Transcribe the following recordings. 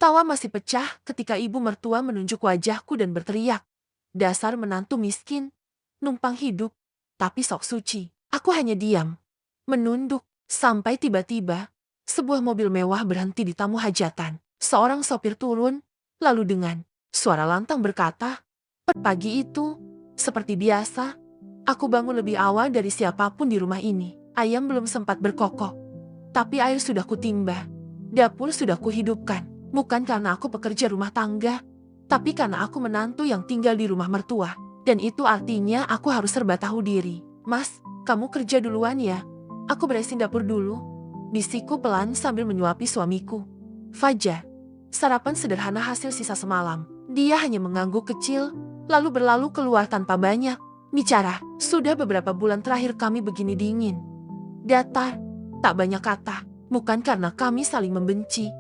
Tawa masih pecah ketika ibu mertua menunjuk wajahku dan berteriak. Dasar menantu miskin, numpang hidup, tapi sok suci. Aku hanya diam, menunduk, sampai tiba-tiba, sebuah mobil mewah berhenti di tamu hajatan. Seorang sopir turun, lalu dengan suara lantang berkata, "Pagi itu, seperti biasa, aku bangun lebih awal dari siapapun di rumah ini. Ayam belum sempat berkokok, tapi air sudah kutimba. Dapur sudah kuhidupkan. Bukan karena aku pekerja rumah tangga, tapi karena aku menantu yang tinggal di rumah mertua. Dan itu artinya aku harus serba tahu diri. Mas, kamu kerja duluan ya. Aku beresin dapur dulu." Bisikku pelan sambil menyuapi suamiku. Fajar, sarapan sederhana hasil sisa semalam. Dia hanya mengangguk kecil, lalu berlalu keluar tanpa banyak bicara. Sudah beberapa bulan terakhir kami begini dingin, datar, tak banyak kata. Bukan karena kami saling membenci,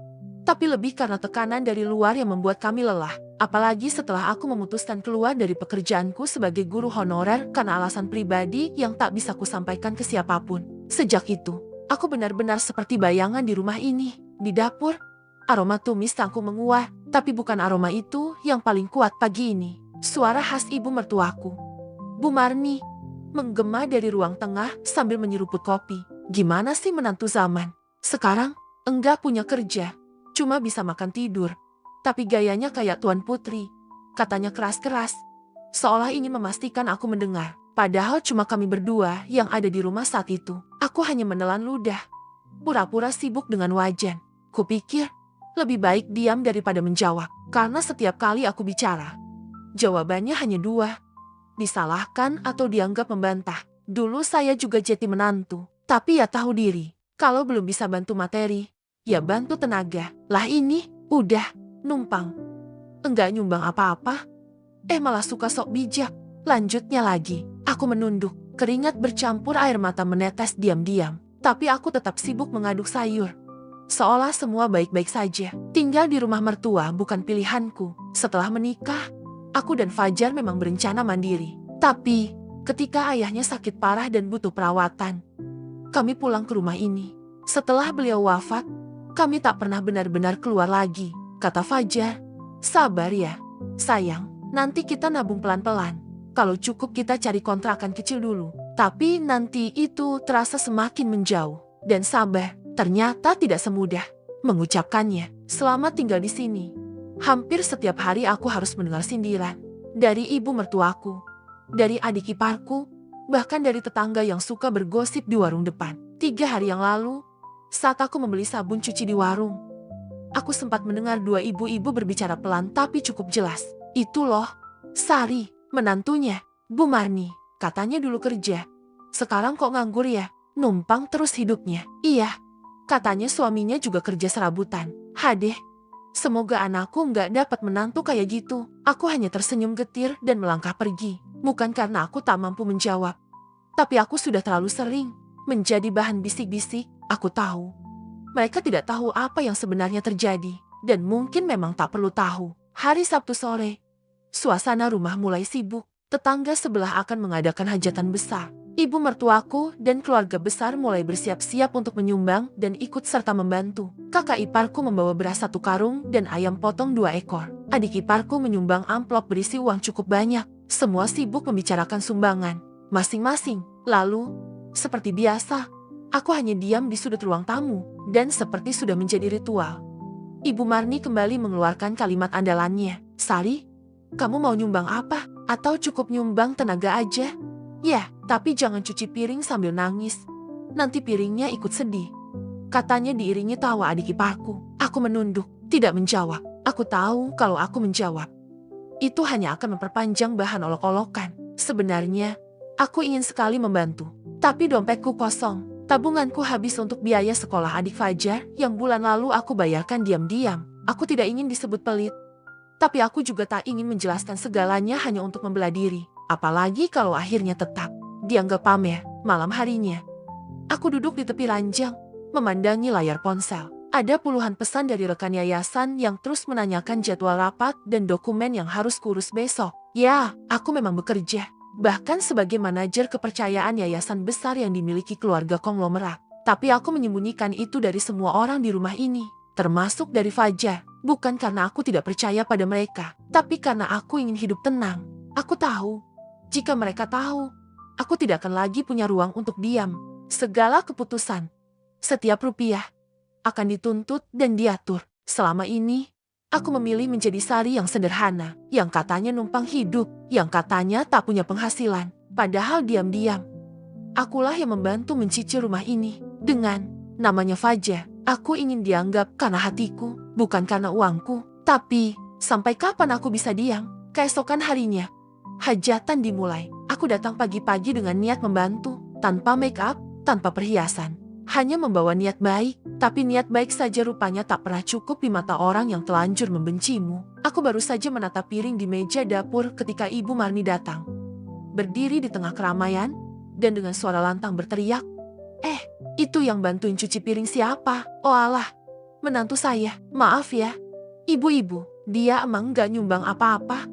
tapi lebih karena tekanan dari luar yang membuat kami lelah. Apalagi setelah aku memutuskan keluar dari pekerjaanku sebagai guru honorer karena alasan pribadi yang tak bisa kusampaikan ke siapapun. Sejak itu, aku benar-benar seperti bayangan di rumah ini. Di dapur, aroma tumis tangku menguat, tapi bukan aroma itu yang paling kuat pagi ini. Suara khas ibu mertuaku, Bu Marni, menggema dari ruang tengah sambil menyeruput kopi. Gimana sih menantu zaman? Sekarang, enggak punya kerja, cuma bisa makan tidur. Tapi gayanya kayak Tuan Putri, katanya keras-keras, seolah ingin memastikan aku mendengar. Padahal cuma kami berdua yang ada di rumah saat itu. Aku hanya menelan ludah, pura-pura sibuk dengan wajan. Kupikir, lebih baik diam daripada menjawab, karena setiap kali aku bicara, jawabannya hanya dua, disalahkan atau dianggap membantah. Dulu saya juga jadi menantu, tapi ya tahu diri. Kalau belum bisa bantu materi, ya bantu tenaga. Lah ini, udah, numpang. Enggak nyumbang apa-apa. Malah suka sok bijak. Lanjutnya lagi, aku menunduk. Keringat bercampur air mata menetes diam-diam. Tapi aku tetap sibuk mengaduk sayur. Seolah semua baik-baik saja. Tinggal di rumah mertua bukan pilihanku. Setelah menikah, aku dan Fajar memang berencana mandiri. Tapi, ketika ayahnya sakit parah dan butuh perawatan, kami pulang ke rumah ini. Setelah beliau wafat, kami tak pernah benar-benar keluar lagi. Kata Fajar, "Sabar ya, sayang. Nanti kita nabung pelan-pelan. Kalau cukup kita cari kontrakan kecil dulu." Tapi nanti itu terasa semakin menjauh. Dan sabar, ternyata tidak semudah mengucapkannya. Selama tinggal di sini, hampir setiap hari aku harus mendengar sindiran. Dari ibu mertuaku, dari adik iparku, bahkan dari tetangga yang suka bergosip di warung depan. 3 hari yang lalu, saat aku membeli sabun cuci di warung, aku sempat mendengar dua ibu-ibu berbicara pelan tapi cukup jelas. "Itu loh, Sari, menantunya, Bu Marni. Katanya dulu kerja. Sekarang kok nganggur ya? Numpang terus hidupnya." "Iya, katanya suaminya juga kerja serabutan." Hadeh, semoga anakku nggak dapat menantu kayak gitu. Aku hanya tersenyum getir dan melangkah pergi. Bukan karena aku tak mampu menjawab, tapi aku sudah terlalu sering menjadi bahan bisik-bisik. Aku tahu, mereka tidak tahu apa yang sebenarnya terjadi, dan mungkin memang tak perlu tahu. Hari Sabtu sore, suasana rumah mulai sibuk. Tetangga sebelah akan mengadakan hajatan besar. Ibu mertuaku dan keluarga besar mulai bersiap-siap untuk menyumbang dan ikut serta membantu. Kakak iparku membawa beras 1 karung dan ayam potong 2 ekor. Adik iparku menyumbang amplop berisi uang cukup banyak. Semua sibuk membicarakan sumbangan masing-masing. Lalu, seperti biasa, aku hanya diam di sudut ruang tamu. Dan seperti sudah menjadi ritual, Ibu Marni kembali mengeluarkan kalimat andalannya. "Sari, kamu mau nyumbang apa? Atau cukup nyumbang tenaga aja? Ya, tapi jangan cuci piring sambil nangis. Nanti piringnya ikut sedih." Katanya diiringi tawa adik iparku. Aku menunduk, tidak menjawab. Aku tahu kalau aku menjawab, itu hanya akan memperpanjang bahan olok-olokan. Sebenarnya, aku ingin sekali membantu. Tapi dompetku kosong. Tabunganku habis untuk biaya sekolah adik Fajar yang bulan lalu aku bayarkan diam-diam. Aku tidak ingin disebut pelit. Tapi aku juga tak ingin menjelaskan segalanya hanya untuk membela diri. Apalagi kalau akhirnya tetap dianggap pamer. Malam harinya, aku duduk di tepi ranjang, memandangi layar ponsel. Ada puluhan pesan dari rekan yayasan yang terus menanyakan jadwal rapat dan dokumen yang harus kurus besok. Ya, aku memang bekerja, bahkan sebagai manajer kepercayaan yayasan besar yang dimiliki keluarga konglomerat. Tapi aku menyembunyikan itu dari semua orang di rumah ini, termasuk dari Fajar. Bukan karena aku tidak percaya pada mereka, tapi karena aku ingin hidup tenang. Aku tahu, jika mereka tahu, aku tidak akan lagi punya ruang untuk diam. Segala keputusan, setiap rupiah, akan dituntut dan diatur. Selama ini, aku memilih menjadi Sari yang sederhana, yang katanya numpang hidup, yang katanya tak punya penghasilan. Padahal diam-diam, akulah yang membantu mencicil rumah ini. Dengan namanya Fajar, aku ingin dianggap karena hatiku, bukan karena uangku. Tapi, sampai kapan aku bisa diam? Keesokan harinya, hajatan dimulai. Aku datang pagi-pagi dengan niat membantu, tanpa make up, tanpa perhiasan. Hanya membawa niat baik, tapi niat baik saja rupanya tak pernah cukup di mata orang yang telanjur membencimu. Aku baru saja menatap piring di meja dapur ketika Ibu Marni datang. Berdiri di tengah keramaian, dan dengan suara lantang berteriak, itu yang bantuin cuci piring siapa? Oh alah, menantu saya. Maaf ya, ibu-ibu, dia emang gak nyumbang apa-apa.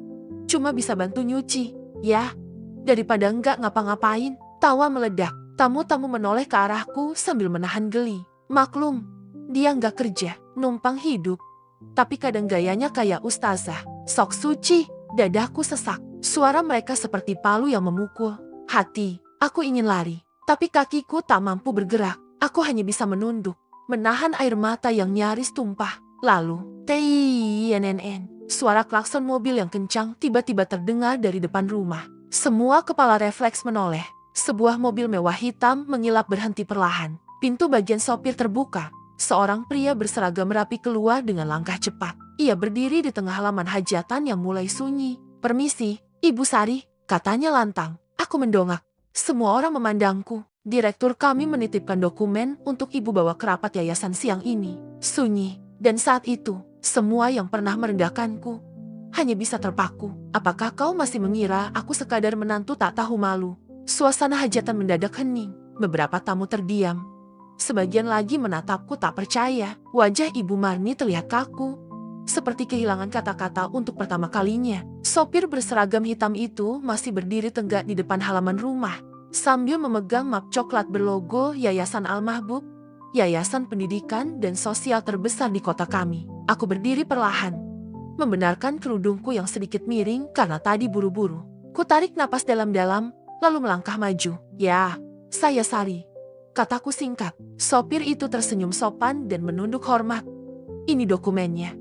Cuma bisa bantu nyuci, ya. Daripada enggak ngapa-ngapain. Tawa meledak, tamu-tamu menoleh ke arahku sambil menahan geli. Maklum, dia nggak kerja, numpang hidup. Tapi kadang gayanya kayak ustazah. Sok suci, dadaku sesak. Suara mereka seperti palu yang memukul. Hati, aku ingin lari. Tapi kakiku tak mampu bergerak. Aku hanya bisa menunduk, menahan air mata yang nyaris tumpah. Lalu, TINNN. Suara klakson mobil yang kencang tiba-tiba terdengar dari depan rumah. Semua kepala refleks menoleh. Sebuah mobil mewah hitam mengilap berhenti perlahan. Pintu bagian sopir terbuka. Seorang pria berseragam rapi keluar dengan langkah cepat. Ia berdiri di tengah halaman hajatan yang mulai sunyi. Permisi, Ibu Sari, katanya lantang. Aku mendongak. Semua orang memandangku. Direktur kami menitipkan dokumen untuk Ibu bawa ke rapat yayasan siang ini. Sunyi. Dan saat itu, semua yang pernah merendahkanku hanya bisa terpaku. Apakah kau masih mengira aku sekadar menantu tak tahu malu? Suasana hajatan mendadak hening. Beberapa tamu terdiam. Sebagian lagi menatapku tak percaya. Wajah Ibu Marni terlihat kaku, seperti kehilangan kata-kata untuk pertama kalinya. Sopir berseragam hitam itu masih berdiri tegak di depan halaman rumah, sambil memegang map coklat berlogo Yayasan Al-Mahbub, yayasan pendidikan dan sosial terbesar di kota kami. Aku berdiri perlahan, membenarkan kerudungku yang sedikit miring karena tadi buru-buru. Ku tarik napas dalam-dalam, lalu melangkah maju. Ya, saya Sari, kataku singkat. Sopir itu tersenyum sopan dan menunduk hormat. Ini dokumennya.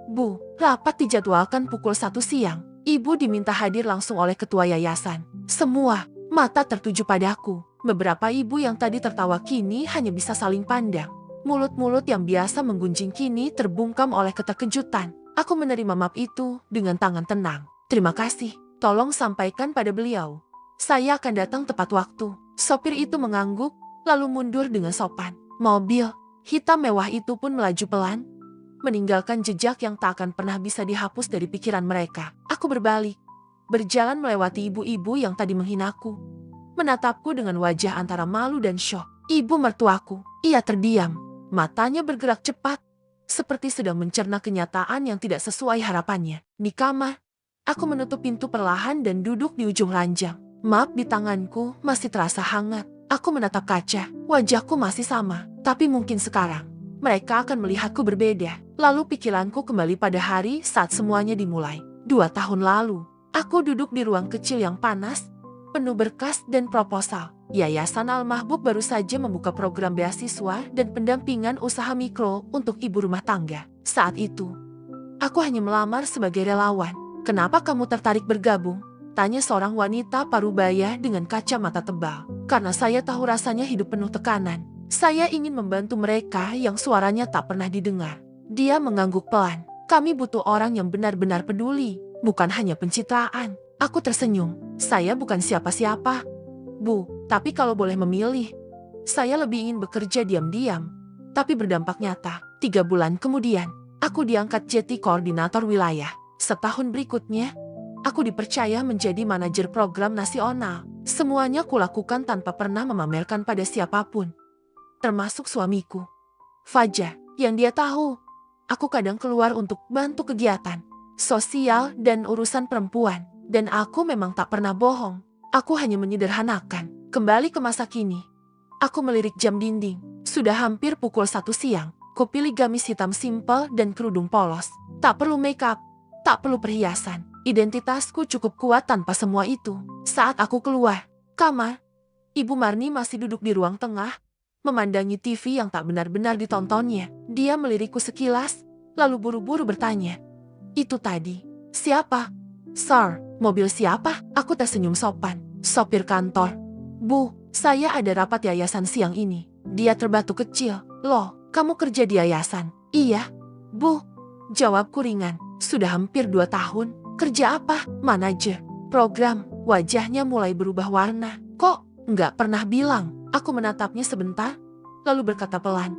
Bu, rapat dijadwalkan pukul 1 siang. Ibu diminta hadir langsung oleh ketua yayasan. Semua mata tertuju padaku. Beberapa ibu yang tadi tertawa kini hanya bisa saling pandang. Mulut-mulut yang biasa menggunjing kini terbungkam oleh keterkejutan. Aku menerima map itu dengan tangan tenang. Terima kasih, tolong sampaikan pada beliau. Saya akan datang tepat waktu. Sopir itu mengangguk, lalu mundur dengan sopan. Mobil hitam mewah itu pun melaju pelan, meninggalkan jejak yang tak akan pernah bisa dihapus dari pikiran mereka. Aku berbalik, berjalan melewati ibu-ibu yang tadi menghinaku, menatapku dengan wajah antara malu dan syok. Ibu mertuaku, ia terdiam, matanya bergerak cepat, seperti sedang mencerna kenyataan yang tidak sesuai harapannya. Di kamar, aku menutup pintu perlahan dan duduk di ujung ranjang. Map di tanganku masih terasa hangat. Aku menatap kaca, wajahku masih sama, tapi mungkin sekarang mereka akan melihatku berbeda. Lalu pikiranku kembali pada hari saat semuanya dimulai. 2 tahun lalu, aku duduk di ruang kecil yang panas, penuh berkas dan proposal. Yayasan Al-Mahbub baru saja membuka program beasiswa dan pendampingan usaha mikro untuk ibu rumah tangga. Saat itu, aku hanya melamar sebagai relawan. Kenapa kamu tertarik bergabung? Tanya seorang wanita parubaya dengan kacamata tebal. Karena saya tahu rasanya hidup penuh tekanan. Saya ingin membantu mereka yang suaranya tak pernah didengar. Dia mengangguk pelan. Kami butuh orang yang benar-benar peduli, bukan hanya pencitraan. Aku tersenyum. Saya bukan siapa-siapa, Bu, tapi kalau boleh memilih, saya lebih ingin bekerja diam-diam, tapi berdampak nyata. 3 bulan kemudian, aku diangkat jadi koordinator wilayah. Setahun berikutnya, aku dipercaya menjadi manajer program nasional. Semuanya kulakukan tanpa pernah memamerkan pada siapapun, termasuk suamiku, Fajar. Yang dia tahu, aku kadang keluar untuk bantu kegiatan sosial dan urusan perempuan. Dan aku memang tak pernah bohong. Aku hanya menyederhanakan. Kembali ke masa kini, aku melirik jam dinding. Sudah hampir pukul 1 siang. Kupilih gamis hitam simpel dan kerudung polos. Tak perlu makeup, tak perlu perhiasan. Identitasku cukup kuat tanpa semua itu. Saat aku keluar kamar, Ibu Marni masih duduk di ruang tengah, memandangi TV yang tak benar-benar ditontonnya. Dia melirikku sekilas, lalu buru-buru bertanya, "Itu tadi, siapa?" "Sir, mobil siapa?" Aku tersenyum sopan. "Sopir kantor." "Bu, saya ada rapat yayasan siang ini." Dia terbatuk kecil. "Loh, kamu kerja di yayasan?" "Iya, Bu." Jawabku ringan. "Sudah hampir 2 tahun. Kerja apa?" "Manajer program." Wajahnya mulai berubah warna. "Kok nggak pernah bilang?" Aku menatapnya sebentar, lalu berkata pelan,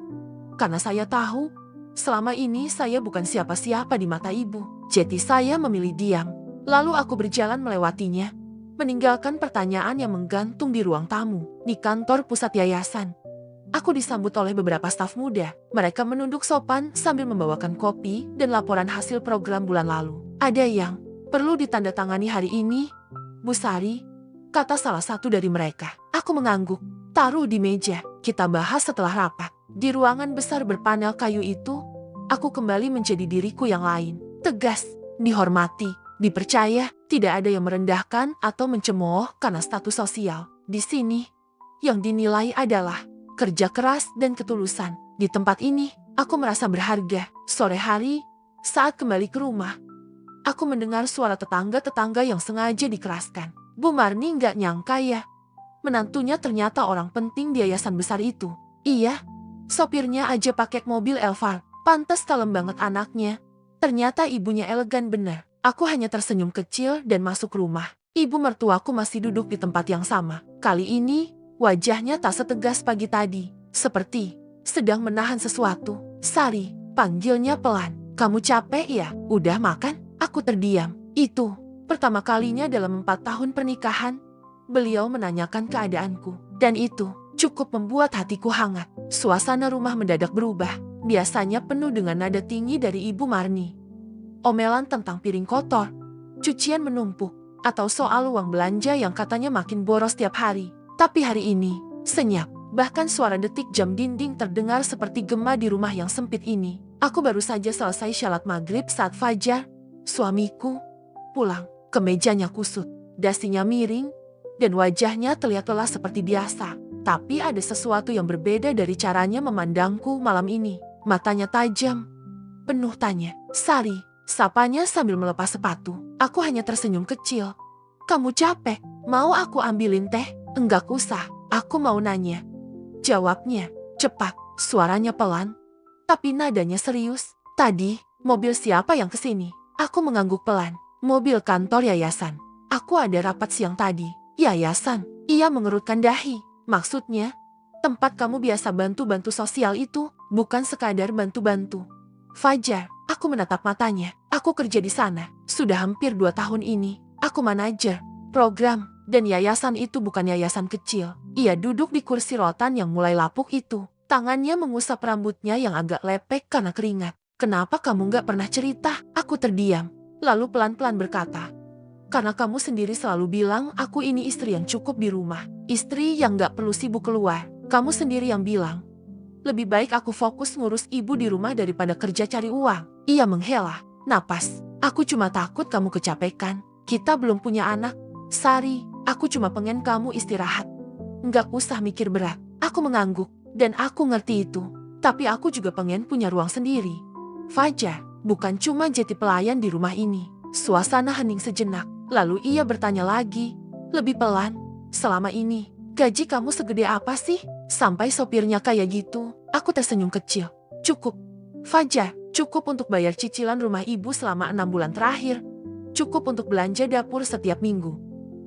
"Karena saya tahu, selama ini saya bukan siapa-siapa di mata ibu. Jadi saya memilih diam." Lalu aku berjalan melewatinya, meninggalkan pertanyaan yang menggantung di ruang tamu. Di kantor pusat yayasan, aku disambut oleh beberapa staf muda. Mereka menunduk sopan sambil membawakan kopi dan laporan hasil program bulan lalu. "Ada yang perlu ditandatangani hari ini, Bu Sari," kata salah satu dari mereka. Aku mengangguk. "Taruh di meja, kita bahas setelah rapat." Di ruangan besar berpanel kayu itu, aku kembali menjadi diriku yang lain. Tegas, dihormati, dipercaya, tidak ada yang merendahkan atau mencemooh karena status sosial. Di sini, yang dinilai adalah kerja keras dan ketulusan. Di tempat ini, aku merasa berharga. Sore hari, saat kembali ke rumah, aku mendengar suara tetangga-tetangga yang sengaja dikeraskan. Bu Marni nggak nyangka ya, menantunya ternyata orang penting di yayasan besar itu. Iya, sopirnya aja pakai mobil Elvar. Pantes kalem banget anaknya. Ternyata ibunya elegan bener. Aku hanya tersenyum kecil dan masuk rumah. Ibu mertuaku masih duduk di tempat yang sama. Kali ini, wajahnya tak setegas pagi tadi. Seperti sedang menahan sesuatu. "Sari," panggilnya pelan. "Kamu capek ya? Udah makan?" Aku terdiam. Itu pertama kalinya dalam 4 tahun pernikahan, beliau menanyakan keadaanku. Dan itu cukup membuat hatiku hangat. Suasana rumah mendadak berubah. Biasanya penuh dengan nada tinggi dari Ibu Marni. Omelan tentang piring kotor, cucian menumpuk, atau soal uang belanja yang katanya makin boros tiap hari. Tapi hari ini, senyap. Bahkan suara detik jam dinding terdengar seperti gema di rumah yang sempit ini. Aku baru saja selesai syalat maghrib saat fajar. Suamiku pulang. Kemejanya kusut, dasinya miring, dan wajahnya terlihat lelah seperti biasa. Tapi ada sesuatu yang berbeda dari caranya memandangku malam ini. Matanya tajam, penuh tanya. "Sari," sapanya sambil melepas sepatu. Aku hanya tersenyum kecil. "Kamu capek? Mau aku ambilin teh?" "Enggak usah, aku mau nanya." Jawabnya cepat, suaranya pelan, tapi nadanya serius. "Tadi, mobil siapa yang kesini?" Aku mengangguk pelan. "Mobil kantor yayasan. Aku ada rapat siang tadi." "Yayasan?" Ia mengerutkan dahi. "Maksudnya, tempat kamu biasa bantu-bantu sosial itu, bukan sekadar bantu-bantu." "Fajar." Aku menatap matanya. "Aku kerja di sana. Sudah hampir 2 tahun ini. Aku manajer program, dan yayasan itu bukan yayasan kecil." Ia duduk di kursi rotan yang mulai lapuk itu. Tangannya mengusap rambutnya yang agak lepek karena keringat. "Kenapa kamu gak pernah cerita?" Aku terdiam, lalu pelan-pelan berkata, "Karena kamu sendiri selalu bilang aku ini istri yang cukup di rumah. Istri yang gak perlu sibuk keluar. Kamu sendiri yang bilang, lebih baik aku fokus ngurus ibu di rumah daripada kerja cari uang." Ia menghela napas. "Aku cuma takut kamu kecapekan. Kita belum punya anak. Sari, aku cuma pengen kamu istirahat. Nggak usah mikir berat." Aku mengangguk, dan aku ngerti itu. Tapi aku juga pengen punya ruang sendiri. Fajar bukan cuma jadi pelayan di rumah ini. Suasana hening sejenak. Lalu ia bertanya lagi, lebih pelan, "Selama ini, gaji kamu segede apa sih? Sampai sopirnya kayak gitu?" Aku tersenyum kecil. "Cukup, Fajar. Cukup untuk bayar cicilan rumah ibu selama 6 bulan terakhir. Cukup untuk belanja dapur setiap minggu.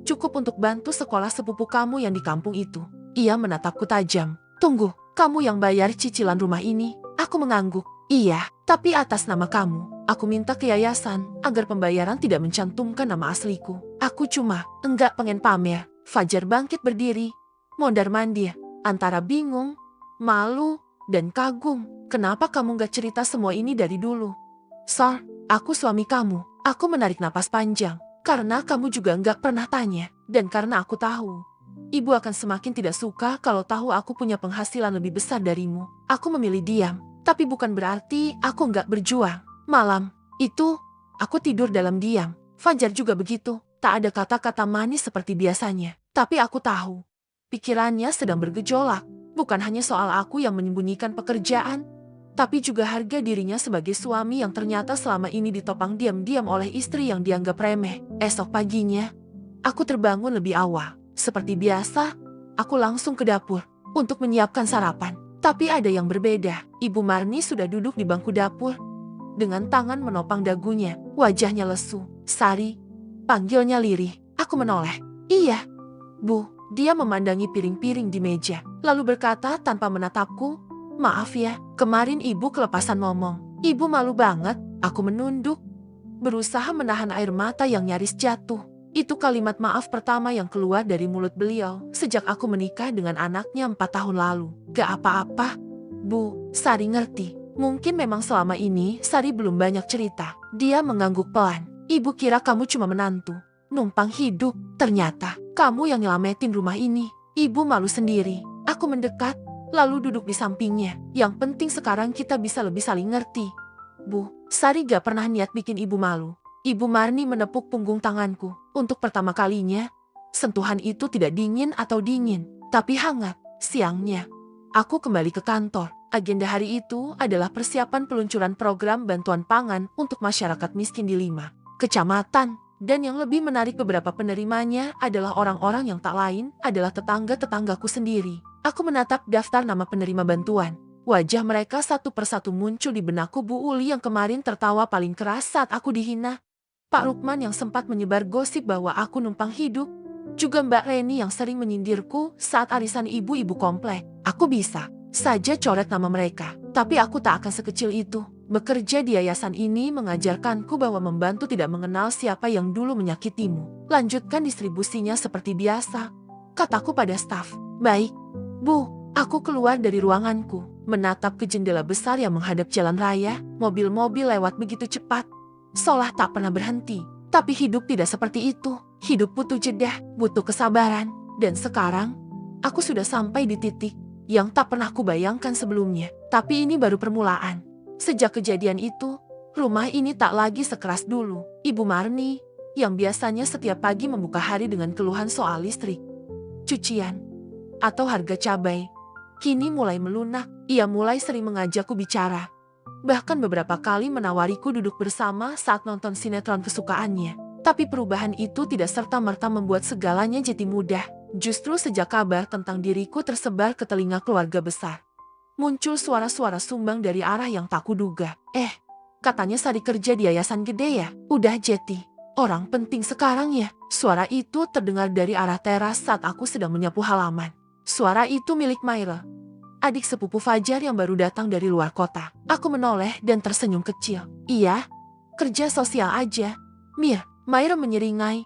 Cukup untuk bantu sekolah sepupu kamu yang di kampung itu." Ia menatapku tajam. "Tunggu, kamu yang bayar cicilan rumah ini?" Aku mengangguk. "Iya, tapi atas nama kamu. Aku minta ke yayasan agar pembayaran tidak mencantumkan nama asliku. Aku cuma enggak pengen pamer." Fajar bangkit berdiri, mondar-mandir, antara bingung, malu, dan kagum. "Kenapa kamu gak cerita semua ini dari dulu?" "Sor, aku suami kamu." Aku menarik napas panjang. "Karena kamu juga gak pernah tanya. Dan karena aku tahu, ibu akan semakin tidak suka kalau tahu aku punya penghasilan lebih besar darimu." Aku memilih diam. Tapi bukan berarti aku nggak berjuang. Malam itu, aku tidur dalam diam. Fajar juga begitu. Tak ada kata-kata manis seperti biasanya. Tapi aku tahu, pikirannya sedang bergejolak. Bukan hanya soal aku yang menyembunyikan pekerjaan, tapi juga harga dirinya sebagai suami yang ternyata selama ini ditopang diam-diam oleh istri yang dianggap remeh. Esok paginya, aku terbangun lebih awal. Seperti biasa, aku langsung ke dapur untuk menyiapkan sarapan. Tapi ada yang berbeda. Ibu Marni sudah duduk di bangku dapur dengan tangan menopang dagunya. Wajahnya lesu. Sari, panggilnya lirih. Aku menoleh. Iya, Bu. Dia memandangi piring-piring di meja, lalu berkata tanpa menatapku, maaf ya, kemarin ibu kelepasan ngomong. Ibu malu banget. Aku menunduk, berusaha menahan air mata yang nyaris jatuh. Itu kalimat maaf pertama yang keluar dari mulut beliau sejak aku menikah dengan anaknya 4 tahun lalu. Gak apa-apa, Bu. Sari ngerti. Mungkin memang selama ini Sari belum banyak cerita. Dia mengangguk pelan. Ibu kira kamu cuma menantu, numpang hidup. Ternyata kamu yang nyelamatin rumah ini. Ibu malu sendiri. Aku mendekat, lalu duduk di sampingnya. Yang penting sekarang kita bisa lebih saling ngerti. Bu, Sari gak pernah niat bikin ibu malu. Ibu Marni menepuk punggung tanganku. Untuk pertama kalinya, sentuhan itu tidak dingin atau dingin, tapi hangat. Siangnya, aku kembali ke kantor. Agenda hari itu adalah persiapan peluncuran program bantuan pangan untuk masyarakat miskin di 5 kecamatan. Dan yang lebih menarik, beberapa penerimanya adalah orang-orang yang tak lain adalah tetangga-tetanggaku sendiri. Aku menatap daftar nama penerima bantuan. Wajah mereka satu persatu muncul di benakku. Bu Uli yang kemarin tertawa paling keras saat aku dihina. Pak Rukman yang sempat menyebar gosip bahwa aku numpang hidup. Juga Mbak Reni yang sering menyindirku saat arisan ibu-ibu komplek. Aku bisa saja coret nama mereka. Tapi aku tak akan sekecil itu. Bekerja di yayasan ini mengajarkanku bahwa membantu tidak mengenal siapa yang dulu menyakitimu. Lanjutkan distribusinya seperti biasa, kataku pada staf. Baik, Bu. Aku keluar dari ruanganku, menatap ke jendela besar yang menghadap jalan raya. Mobil-mobil lewat begitu cepat, seolah tak pernah berhenti. Tapi hidup tidak seperti itu. Hidup butuh jeda, butuh kesabaran. Dan sekarang, aku sudah sampai di titik yang tak pernah kubayangkan sebelumnya. Tapi ini baru permulaan. Sejak kejadian itu, rumah ini tak lagi sekeras dulu. Ibu Marni, yang biasanya setiap pagi membuka hari dengan keluhan soal listrik, cucian, atau harga cabai, kini mulai melunak. Ia mulai sering mengajakku bicara. Bahkan beberapa kali menawariku duduk bersama saat nonton sinetron kesukaannya. Tapi perubahan itu tidak serta-merta membuat segalanya jadi mudah. Justru sejak kabar tentang diriku tersebar ke telinga keluarga besar, muncul suara-suara sumbang dari arah yang tak kuduga. Katanya Sari kerja di yayasan gede ya? Udah Jeti, orang penting sekarang ya. Suara itu terdengar dari arah teras saat aku sedang menyapu halaman. Suara itu milik Maira, adik sepupu Fajar yang baru datang dari luar kota. Aku menoleh dan tersenyum kecil. Iya, kerja sosial aja, Mir. Maira menyeringai,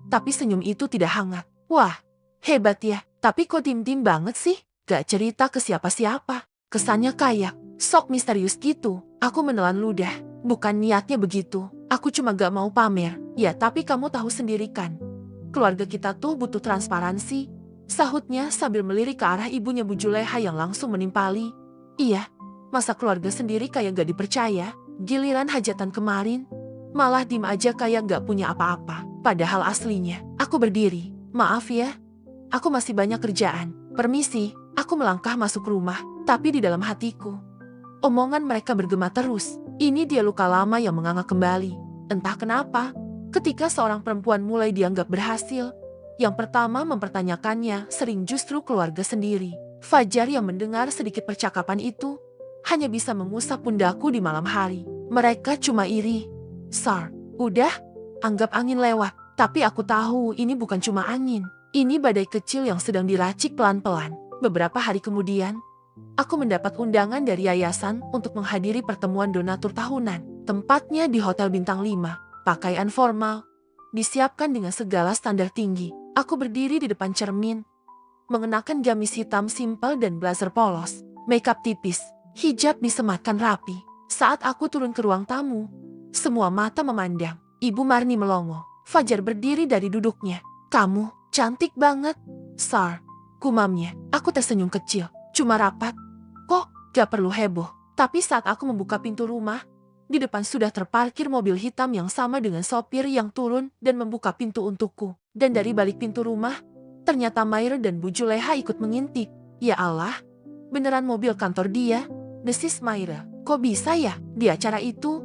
tapi senyum itu tidak hangat. Wah, hebat ya. Tapi kok dim-dim banget sih? Gak cerita ke siapa-siapa. Kesannya kayak sok misterius gitu. Aku menelan ludah. Bukan niatnya begitu. Aku cuma gak mau pamer. Ya tapi kamu tahu sendiri kan, keluarga kita tuh butuh transparansi, sahutnya sambil melirik ke arah ibunya Bu Juleha yang langsung menimpali. Iya, masa keluarga sendiri kayak gak dipercaya? Giliran hajatan kemarin, malah diem aja kayak gak punya apa-apa. Padahal aslinya, aku berdiri. Maaf ya, aku masih banyak kerjaan. Permisi. Aku melangkah masuk rumah, tapi di dalam hatiku, omongan mereka bergema terus. Ini dia luka lama yang menganga kembali. Entah kenapa, ketika seorang perempuan mulai dianggap berhasil, yang pertama mempertanyakannya sering justru keluarga sendiri. Fajar yang mendengar sedikit percakapan itu, hanya bisa mengusap pundakku di malam hari. Mereka cuma iri. Sar, udah, anggap angin lewat. Tapi aku tahu ini bukan cuma angin. Ini badai kecil yang sedang diracik pelan-pelan. Beberapa hari kemudian, aku mendapat undangan dari yayasan untuk menghadiri pertemuan donatur tahunan. Tempatnya di Hotel Bintang 5. Pakaian formal, disiapkan dengan segala standar tinggi. Aku berdiri di depan cermin, mengenakan gamis hitam simpel dan blazer polos, makeup tipis, hijab disematkan rapi. Saat aku turun ke ruang tamu, semua mata memandang. Ibu Marni melongo. Fajar berdiri dari duduknya. Kamu cantik banget, Sar. Kumamnya. Aku tersenyum kecil. Cuma rapat. Kok gak perlu heboh? Tapi saat aku membuka pintu rumah, di depan sudah terparkir mobil hitam yang sama dengan sopir yang turun dan membuka pintu untukku. Dan dari balik pintu rumah, ternyata Maira dan Bu Juleha ikut mengintip. Ya Allah, beneran mobil kantor dia, desis Maira. Kok bisa ya, di acara itu,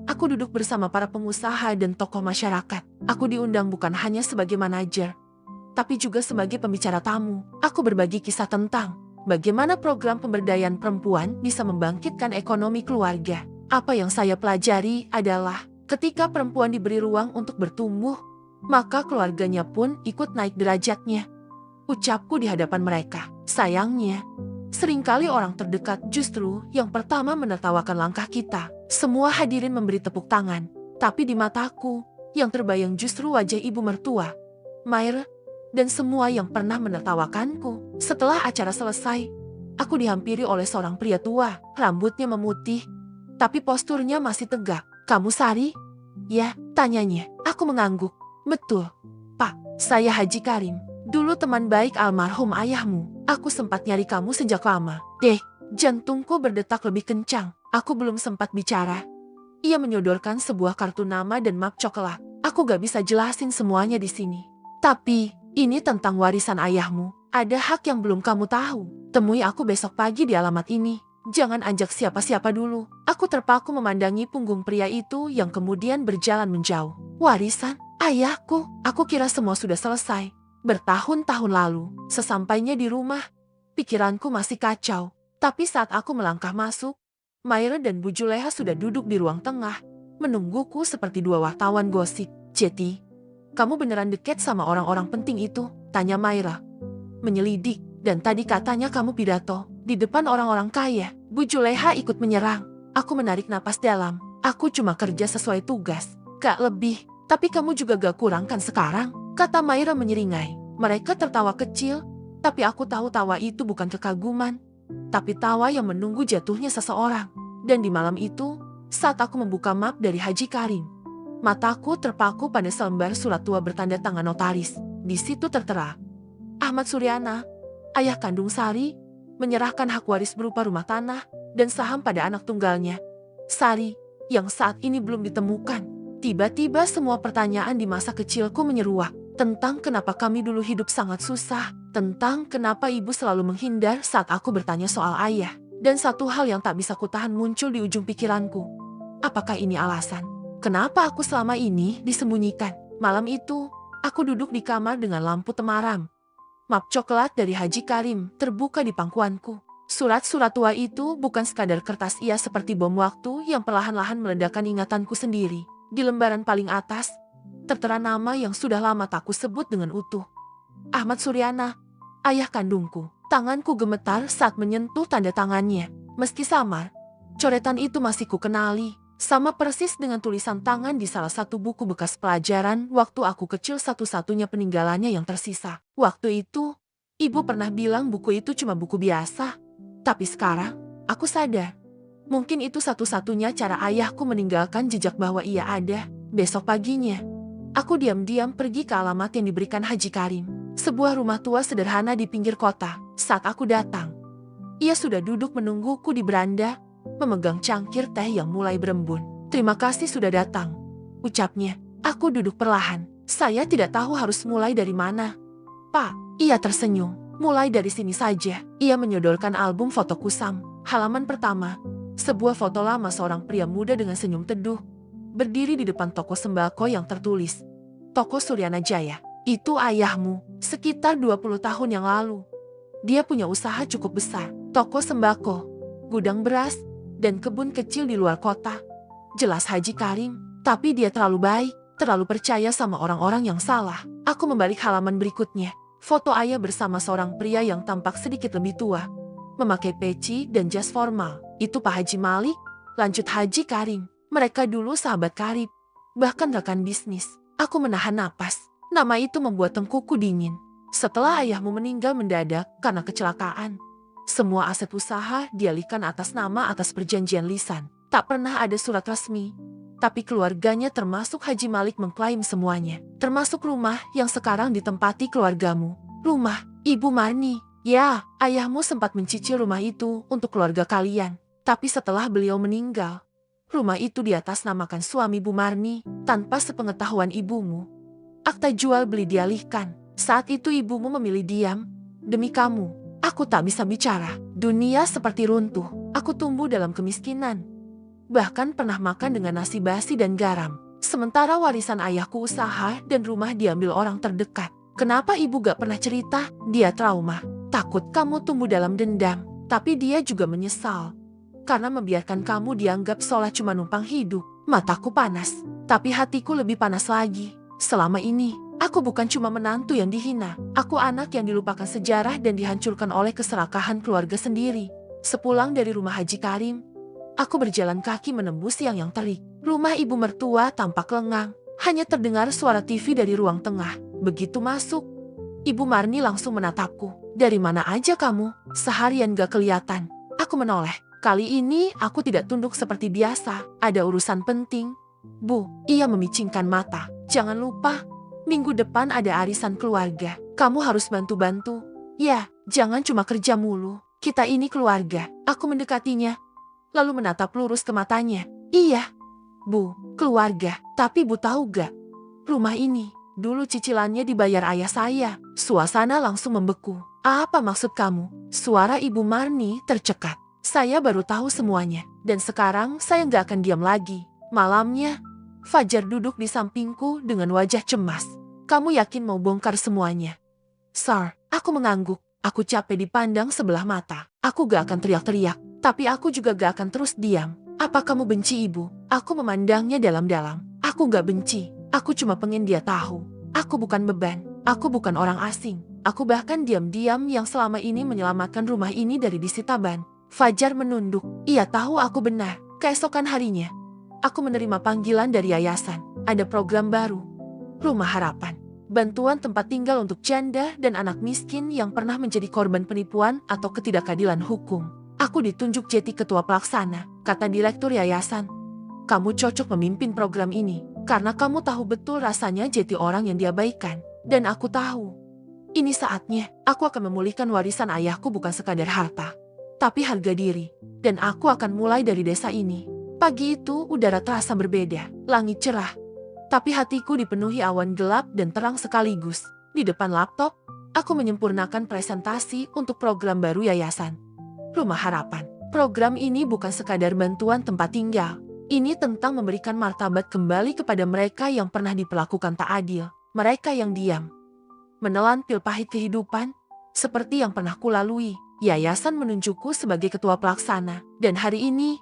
aku duduk bersama para pengusaha dan tokoh masyarakat. Aku diundang bukan hanya sebagai manajer, tapi juga sebagai pembicara tamu. Aku berbagi kisah tentang bagaimana program pemberdayaan perempuan bisa membangkitkan ekonomi keluarga. Apa yang saya pelajari adalah ketika perempuan diberi ruang untuk bertumbuh, maka keluarganya pun ikut naik derajatnya. Ucapku di hadapan mereka. Sayangnya, seringkali orang terdekat justru yang pertama menertawakan langkah kita. Semua hadirin memberi tepuk tangan, tapi di mataku, yang terbayang justru wajah ibu mertua, Maira, dan semua yang pernah menertawakanku. Setelah acara selesai, aku dihampiri oleh seorang pria tua, rambutnya memutih, tapi posturnya masih tegak. Kamu Sari? Ya, tanyanya. Aku mengangguk. Betul, Pak, saya Haji Karim. Dulu teman baik almarhum ayahmu. Aku sempat nyari kamu sejak lama. Jantungku berdetak lebih kencang. Aku belum sempat bicara. Ia menyodorkan sebuah kartu nama dan map coklat. Aku gak bisa jelasin semuanya di sini. Tapi, ini tentang warisan ayahmu. Ada hak yang belum kamu tahu. Temui aku besok pagi di alamat ini. Jangan ajak siapa-siapa dulu. Aku terpaku memandangi punggung pria itu yang kemudian berjalan menjauh. Warisan? Ayahku? Aku kira semua sudah selesai. Bertahun-tahun lalu, sesampainya di rumah, pikiranku masih kacau. Tapi saat aku melangkah masuk, Maira dan Bu Juleha sudah duduk di ruang tengah, menungguku seperti dua wartawan gosip. Jeti, kamu beneran deket sama orang-orang penting itu? Tanya Maira. Menyelidik, dan tadi katanya kamu pidato di depan orang-orang kaya. Bu Juleha ikut menyerang. Aku menarik napas dalam. Aku cuma kerja sesuai tugas, gak lebih. Tapi kamu juga gak kurang kan sekarang? Kata Maira menyeringai. Mereka tertawa kecil, tapi aku tahu tawa itu bukan kekaguman, tapi tawa yang menunggu jatuhnya seseorang. Dan di malam itu, saat aku membuka map dari Haji Karim, mataku terpaku pada selembar surat tua bertanda tangan notaris. Di situ tertera, Ahmad Suryana, ayah kandung Sari, menyerahkan hak waris berupa rumah tanah dan saham pada anak tunggalnya, Sari, yang saat ini belum ditemukan. Tiba-tiba semua pertanyaan di masa kecilku menyeruak. Tentang kenapa kami dulu hidup sangat susah. Tentang kenapa ibu selalu menghindar saat aku bertanya soal ayah. Dan satu hal yang tak bisa kutahan muncul di ujung pikiranku. Apakah ini alasan? Kenapa aku selama ini disembunyikan? Malam itu, aku duduk di kamar dengan lampu temaram. Map coklat dari Haji Karim terbuka di pangkuanku. Surat-surat tua itu bukan sekadar kertas ia seperti bom waktu yang perlahan-lahan meledakkan ingatanku sendiri. Di lembaran paling atas, tertera nama yang sudah lama tak kusebut dengan utuh. Ahmad Suryana, ayah kandungku. Tanganku gemetar saat menyentuh tanda tangannya. Meski samar, coretan itu masih kukenali. Sama persis dengan tulisan tangan di salah satu buku bekas pelajaran waktu aku kecil, satu-satunya peninggalannya yang tersisa. Waktu itu, ibu pernah bilang buku itu cuma buku biasa. Tapi sekarang, aku sadar. Mungkin itu satu-satunya cara ayahku meninggalkan jejak bahwa ia ada. Besok paginya, aku diam-diam pergi ke alamat yang diberikan Haji Karim. Sebuah rumah tua sederhana di pinggir kota. Saat aku datang, ia sudah duduk menungguku di beranda, memegang cangkir teh yang mulai berembun. Terima kasih sudah datang, ucapnya. Aku duduk perlahan. Saya tidak tahu harus mulai dari mana. Pak, ia tersenyum. Mulai dari sini saja. Ia menyodorkan album foto kusam. Halaman pertama. Sebuah foto lama seorang pria muda dengan senyum teduh, berdiri di depan toko sembako yang tertulis, Toko Suryana Jaya. Itu ayahmu, sekitar 20 tahun yang lalu. Dia punya usaha cukup besar, toko sembako, gudang beras, dan kebun kecil di luar kota. Jelas Haji Karim, tapi dia terlalu baik, terlalu percaya sama orang-orang yang salah. Aku membalik halaman berikutnya. Foto ayah bersama seorang pria yang tampak sedikit lebih tua, memakai peci dan jas formal. Itu Pak Haji Malik, lanjut Haji Karim. Mereka dulu sahabat karib, bahkan rekan bisnis. Aku menahan napas. Nama itu membuat tengkuku dingin. Setelah ayahmu meninggal mendadak karena kecelakaan, semua aset usaha dialihkan atas perjanjian lisan. Tak pernah ada surat resmi. Tapi keluarganya termasuk Haji Malik mengklaim semuanya. Termasuk rumah yang sekarang ditempati keluargamu. Rumah Ibu Marni. Ya, ayahmu sempat mencicil rumah itu untuk keluarga kalian. Tapi setelah beliau meninggal, rumah itu diatasnamakan suami Bu Marni tanpa sepengetahuan ibumu. Akta jual beli dialihkan. Saat itu ibumu memilih diam. Demi kamu, aku tak bisa bicara. Dunia seperti runtuh. Aku tumbuh dalam kemiskinan. Bahkan pernah makan dengan nasi basi dan garam. Sementara warisan ayahku usaha dan rumah diambil orang terdekat. Kenapa ibu gak pernah cerita? Dia trauma. Takut kamu tumbuh dalam dendam. Tapi dia juga menyesal. Karena membiarkan kamu dianggap seolah cuma numpang hidup. Mataku panas. Tapi hatiku lebih panas lagi. Selama ini, aku bukan cuma menantu yang dihina. Aku anak yang dilupakan sejarah dan dihancurkan oleh keserakahan keluarga sendiri. Sepulang dari rumah Haji Karim, aku berjalan kaki menembus siang yang terik. Rumah ibu mertua tampak lengang. Hanya terdengar suara TV dari ruang tengah. Begitu masuk, Ibu Marni langsung menatapku. Dari mana aja kamu? Seharian gak kelihatan. Aku menoleh. Kali ini aku tidak tunduk seperti biasa. Ada urusan penting. Bu, ia memicingkan mata. Jangan lupa, minggu depan ada arisan keluarga. Kamu harus bantu-bantu. Ya, jangan cuma kerja mulu. Kita ini keluarga. Aku mendekatinya, lalu menatap lurus ke matanya. Iya, Bu, keluarga. Tapi Bu tahu gak? Rumah ini, dulu cicilannya dibayar ayah saya. Suasana langsung membeku. Apa maksud kamu? Suara Ibu Marni tercekat. Saya baru tahu semuanya. Dan sekarang saya gak akan diam lagi. Malamnya, Fajar duduk di sampingku dengan wajah cemas. Kamu yakin mau bongkar semuanya? Sir, aku mengangguk. Aku capek dipandang sebelah mata. Aku gak akan teriak-teriak. Tapi aku juga gak akan terus diam. Apa kamu benci ibu? Aku memandangnya dalam-dalam. Aku gak benci. Aku cuma pengen dia tahu. Aku bukan beban. Aku bukan orang asing. Aku bahkan diam-diam yang selama ini menyelamatkan rumah ini dari disita ban. Fajar menunduk. Ia tahu aku benar. Keesokan harinya, aku menerima panggilan dari yayasan. Ada program baru. Rumah Harapan. Bantuan tempat tinggal untuk janda dan anak miskin yang pernah menjadi korban penipuan atau ketidakadilan hukum. Aku ditunjuk jadi ketua pelaksana. Kata direktur yayasan, kamu cocok memimpin program ini. Karena kamu tahu betul rasanya jadi orang yang diabaikan. Dan aku tahu, ini saatnya aku akan memulihkan warisan ayahku bukan sekadar harta, tapi harga diri. Dan aku akan mulai dari desa ini. Pagi itu udara terasa berbeda, langit cerah. Tapi hatiku dipenuhi awan gelap dan terang sekaligus. Di depan laptop, aku menyempurnakan presentasi untuk program baru yayasan. Rumah Harapan. Program ini bukan sekadar bantuan tempat tinggal. Ini tentang memberikan martabat kembali kepada mereka yang pernah diperlakukan tak adil. Mereka yang diam, menelan pil pahit kehidupan, seperti yang pernah kulalui. Yayasan menunjukku sebagai ketua pelaksana. Dan hari ini,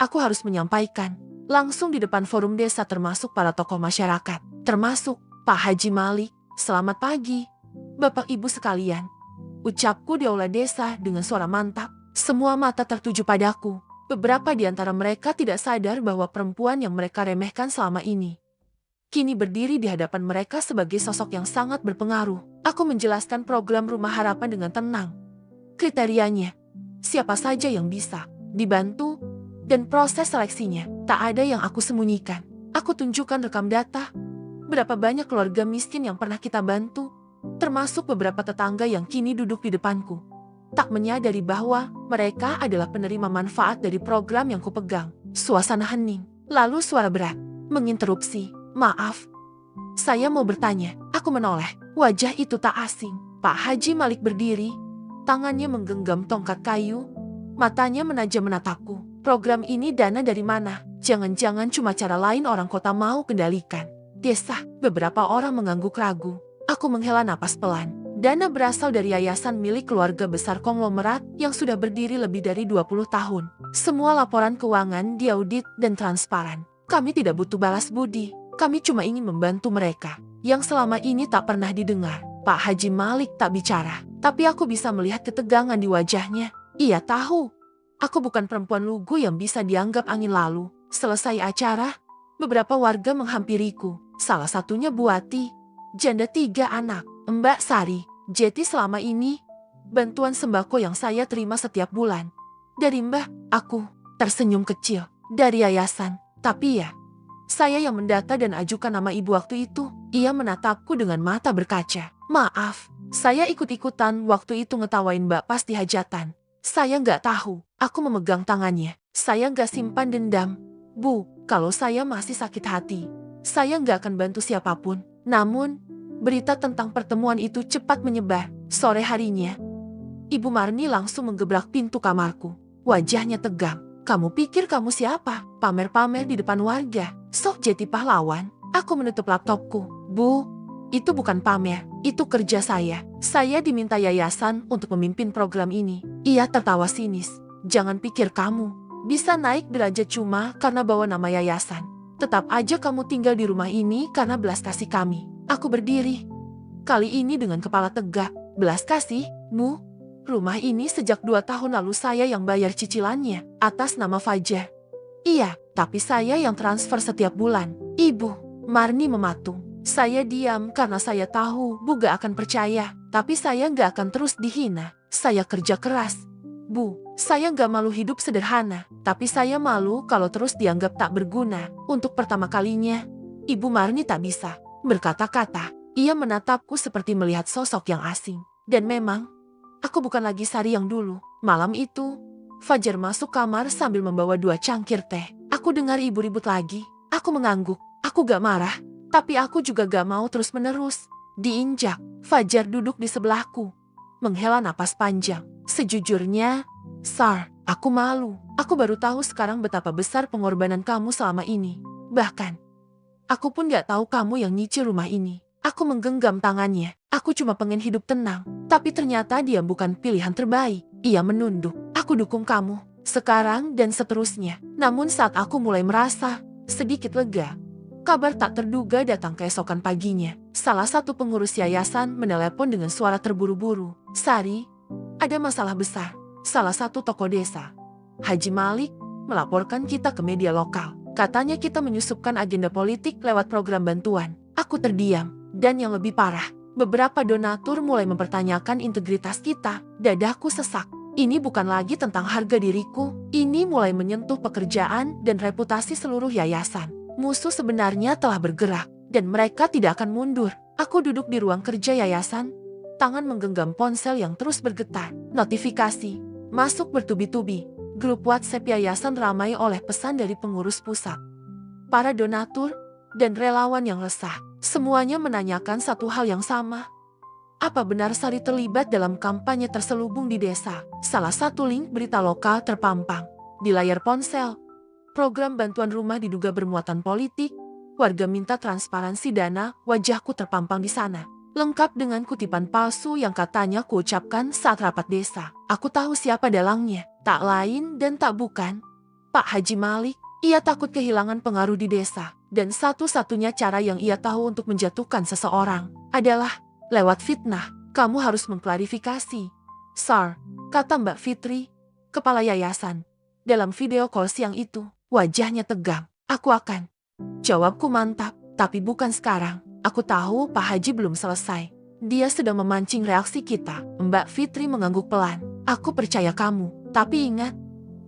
aku harus menyampaikan langsung di depan forum desa termasuk para tokoh masyarakat. Termasuk Pak Haji Malik. Selamat pagi, Bapak Ibu sekalian. Ucapku di aula desa dengan suara mantap. Semua mata tertuju padaku. Beberapa di antara mereka tidak sadar bahwa perempuan yang mereka remehkan selama ini kini berdiri di hadapan mereka sebagai sosok yang sangat berpengaruh. Aku menjelaskan program Rumah Harapan dengan tenang. Kriterianya, siapa saja yang bisa dibantu, dan proses seleksinya. Tak ada yang aku sembunyikan. Aku tunjukkan rekam data, berapa banyak keluarga miskin yang pernah kita bantu, termasuk beberapa tetangga yang kini duduk di depanku. Tak menyadari bahwa mereka adalah penerima manfaat dari program yang kupegang. Suasana hening, lalu suara berat menginterupsi. Maaf, saya mau bertanya. Aku menoleh. Wajah itu tak asing. Pak Haji Malik berdiri, tangannya menggenggam tongkat kayu, matanya menajam menatapku. Program ini dana dari mana? Jangan-jangan cuma cara lain orang kota mau kendalikan desa. Beberapa orang mengangguk ragu. Aku menghela napas pelan. Dana berasal dari yayasan milik keluarga besar konglomerat yang sudah berdiri lebih dari 20 tahun. Semua laporan keuangan diaudit dan transparan. Kami tidak butuh balas budi. Kami cuma ingin membantu mereka yang selama ini tak pernah didengar. Pak Haji Malik tak bicara, tapi aku bisa melihat ketegangan di wajahnya. Ia tahu, aku bukan perempuan lugu yang bisa dianggap angin lalu. Selesai acara, beberapa warga menghampiriku. Salah satunya Buati, janda 3 anak. Mbak Sari, jadi selama ini, bantuan sembako yang saya terima setiap bulan dari Mbak, aku tersenyum kecil. Dari yayasan, tapi ya, saya yang mendata dan ajukan nama ibu waktu itu. Ia menatapku dengan mata berkaca. Maaf, saya ikut-ikutan waktu itu ngetawain Mbak pas di hajatan. Saya nggak tahu. Aku memegang tangannya. Saya nggak simpan dendam. Bu, kalau saya masih sakit hati, saya nggak akan bantu siapapun. Namun, berita tentang pertemuan itu cepat menyebar. Sore harinya, Ibu Marni langsung menggebrak pintu kamarku. Wajahnya tegang. Kamu pikir kamu siapa? Pamer-pamer di depan warga. Sok jadi pahlawan. Aku menutup laptopku. Bu, itu bukan pamer. Itu kerja saya. Saya diminta yayasan untuk memimpin program ini. Ia tertawa sinis. Jangan pikir kamu bisa naik derajat cuma karena bawa nama yayasan. Tetap aja kamu tinggal di rumah ini karena belas kasih kami. Aku berdiri. Kali ini dengan kepala tegak. Belas kasih, Bu? Rumah ini sejak 2 tahun lalu saya yang bayar cicilannya atas nama Fajar. Iya, tapi saya yang transfer setiap bulan. Ibu Marni mematung. Saya diam karena saya tahu Bu gak akan percaya. Tapi saya gak akan terus dihina. Saya kerja keras. Bu, saya gak malu hidup sederhana. Tapi saya malu kalau terus dianggap tak berguna. Untuk pertama kalinya, Ibu Marni tak bisa berkata-kata. Ia menatapku seperti melihat sosok yang asing. Dan memang, aku bukan lagi Sari yang dulu. Malam itu, Fajar masuk kamar sambil membawa 2 cangkir teh. Aku dengar ibu ribut lagi. Aku mengangguk. Aku gak marah, tapi aku juga gak mau terus-menerus diinjak. Fajar duduk di sebelahku, menghela napas panjang. Sejujurnya, Sar, aku malu. Aku baru tahu sekarang betapa besar pengorbanan kamu selama ini. Bahkan, aku pun gak tahu kamu yang nyicil rumah ini. Aku menggenggam tangannya. Aku cuma pengen hidup tenang. Tapi ternyata dia bukan pilihan terbaik. Ia menunduk. Aku dukung kamu, sekarang dan seterusnya. Namun saat aku mulai merasa sedikit lega, kabar tak terduga datang keesokan paginya. Salah satu pengurus yayasan menelepon dengan suara terburu-buru. Sari, ada masalah besar. Salah satu tokoh desa, Haji Malik, melaporkan kita ke media lokal. Katanya kita menyusupkan agenda politik lewat program bantuan. Aku terdiam. Dan yang lebih parah, beberapa donatur mulai mempertanyakan integritas kita. Dadaku sesak. Ini bukan lagi tentang harga diriku. Ini mulai menyentuh pekerjaan dan reputasi seluruh yayasan. Musuh sebenarnya telah bergerak, dan mereka tidak akan mundur. Aku duduk di ruang kerja yayasan, tangan menggenggam ponsel yang terus bergetar. Notifikasi masuk bertubi-tubi. Grup WhatsApp yayasan ramai oleh pesan dari pengurus pusat, para donatur, dan relawan yang resah. Semuanya menanyakan satu hal yang sama. Apa benar Sari terlibat dalam kampanye terselubung di desa? Salah satu link berita lokal terpampang di layar ponsel. Program bantuan rumah diduga bermuatan politik. Warga minta transparansi dana. Wajahku terpampang di sana, lengkap dengan kutipan palsu yang katanya kuucapkan saat rapat desa. Aku tahu siapa dalangnya. Tak lain dan tak bukan Pak Haji Malik. Ia takut kehilangan pengaruh di desa. Dan satu-satunya cara yang ia tahu untuk menjatuhkan seseorang adalah lewat fitnah. Kamu harus mengklarifikasi, Sar, kata Mbak Fitri, kepala yayasan. Dalam video call siang itu, wajahnya tegang. Aku akan. Jawabku mantap, tapi bukan sekarang. Aku tahu Pak Haji belum selesai. Dia sedang memancing reaksi kita. Mbak Fitri mengangguk pelan. Aku percaya kamu, tapi ingat,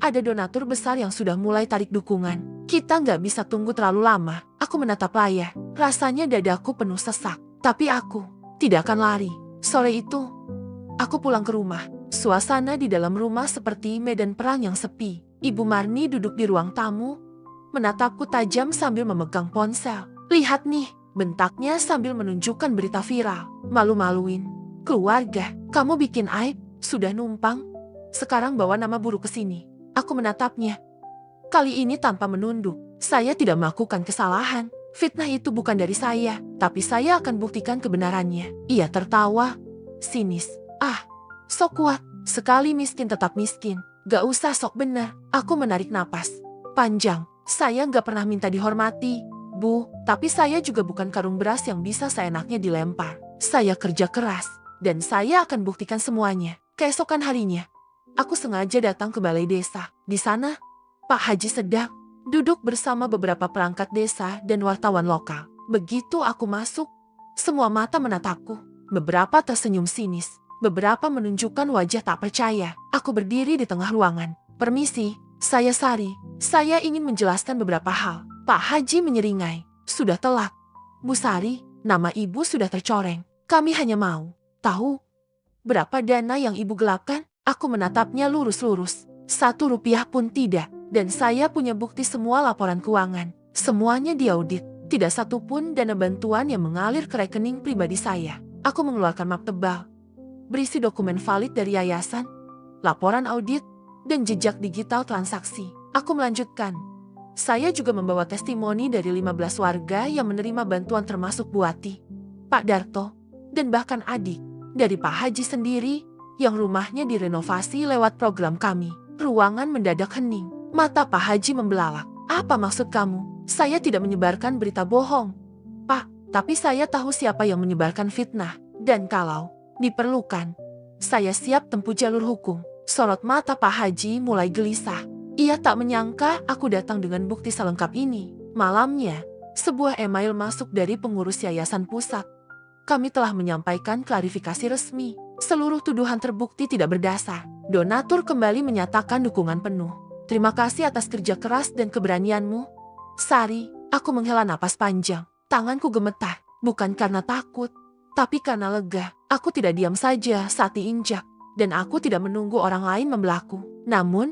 ada donatur besar yang sudah mulai tarik dukungan. Kita nggak bisa tunggu terlalu lama. Aku menatap layar. Rasanya dadaku penuh sesak. Tapi aku tidak akan lari. Sore itu, aku pulang ke rumah. Suasana di dalam rumah seperti medan perang yang sepi. Ibu Marni duduk di ruang tamu, menatapku tajam sambil memegang ponsel. Lihat nih, bentaknya sambil menunjukkan berita viral. Malu-maluin. Keluarga, kamu bikin aib. Sudah numpang. Sekarang bawa nama buruk ke sini. Aku menatapnya. Kali ini tanpa menunduk. Saya tidak melakukan kesalahan. Fitnah itu bukan dari saya, tapi saya akan buktikan kebenarannya. Ia tertawa sinis. Ah, sok kuat. Sekali miskin tetap miskin. Gak usah sok bener. Aku menarik napas panjang. Saya gak pernah minta dihormati, Bu. Tapi saya juga bukan karung beras yang bisa seenaknya dilempar. Saya kerja keras, dan saya akan buktikan semuanya. Keesokan harinya, aku sengaja datang ke balai desa. Di sana, Pak Haji sedang duduk bersama beberapa perangkat desa dan wartawan lokal. Begitu aku masuk, semua mata menatapku. Beberapa tersenyum sinis, beberapa menunjukkan wajah tak percaya. Aku berdiri di tengah ruangan. Permisi, saya Sari. Saya ingin menjelaskan beberapa hal. Pak Haji menyeringai. Sudah telat. Bu Sari, nama ibu sudah tercoreng. Kami hanya mau tahu berapa dana yang ibu gelapkan. Aku menatapnya lurus-lurus. 1 rupiah pun tidak. Dan saya punya bukti semua laporan keuangan. Semuanya diaudit. Tidak satupun dana bantuan yang mengalir ke rekening pribadi saya. Aku mengeluarkan map tebal, berisi dokumen valid dari yayasan, laporan audit, dan jejak digital transaksi. Aku melanjutkan. Saya juga membawa testimoni dari 15 warga yang menerima bantuan termasuk Bu Ati, Pak Darto, dan bahkan adik dari Pak Haji sendiri yang rumahnya direnovasi lewat program kami. Ruangan mendadak hening. Mata Pak Haji membelalak. Apa maksud kamu? Saya tidak menyebarkan berita bohong, Pak, tapi saya tahu siapa yang menyebarkan fitnah. Dan kalau diperlukan, saya siap tempuh jalur hukum. Sorot mata Pak Haji mulai gelisah. Ia tak menyangka aku datang dengan bukti selengkap ini. Malamnya, sebuah email masuk dari pengurus yayasan pusat. Kami telah menyampaikan klarifikasi resmi. Seluruh tuduhan terbukti tidak berdasar. Donatur kembali menyatakan dukungan penuh. Terima kasih atas kerja keras dan keberanianmu, Sari. Aku menghela napas panjang. Tanganku gemetar, bukan karena takut, tapi karena lega. Aku tidak diam saja saat diinjak, dan aku tidak menunggu orang lain membelaku. Namun,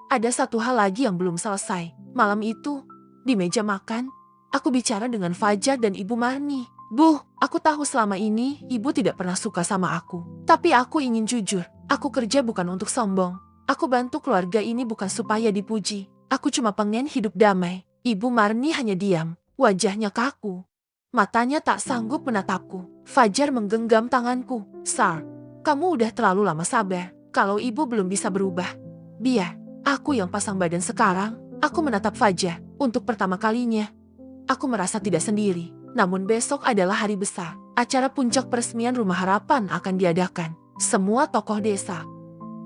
ada satu hal lagi yang belum selesai. Malam itu, di meja makan, aku bicara dengan Fajar dan Ibu Marni. Bu, aku tahu selama ini Ibu tidak pernah suka sama aku. Tapi aku ingin jujur, aku kerja bukan untuk sombong. Aku bantu keluarga ini bukan supaya dipuji. Aku cuma pengen hidup damai. Ibu Marni hanya diam, wajahnya kaku. Matanya tak sanggup menatapku. Fajar menggenggam tanganku. Sar, kamu udah terlalu lama sabar. Kalau ibu belum bisa berubah, biar aku yang pasang badan sekarang. Aku menatap Fajar. Untuk pertama kalinya, aku merasa tidak sendiri. Namun besok adalah hari besar. Acara puncak peresmian Rumah Harapan akan diadakan. Semua tokoh desa,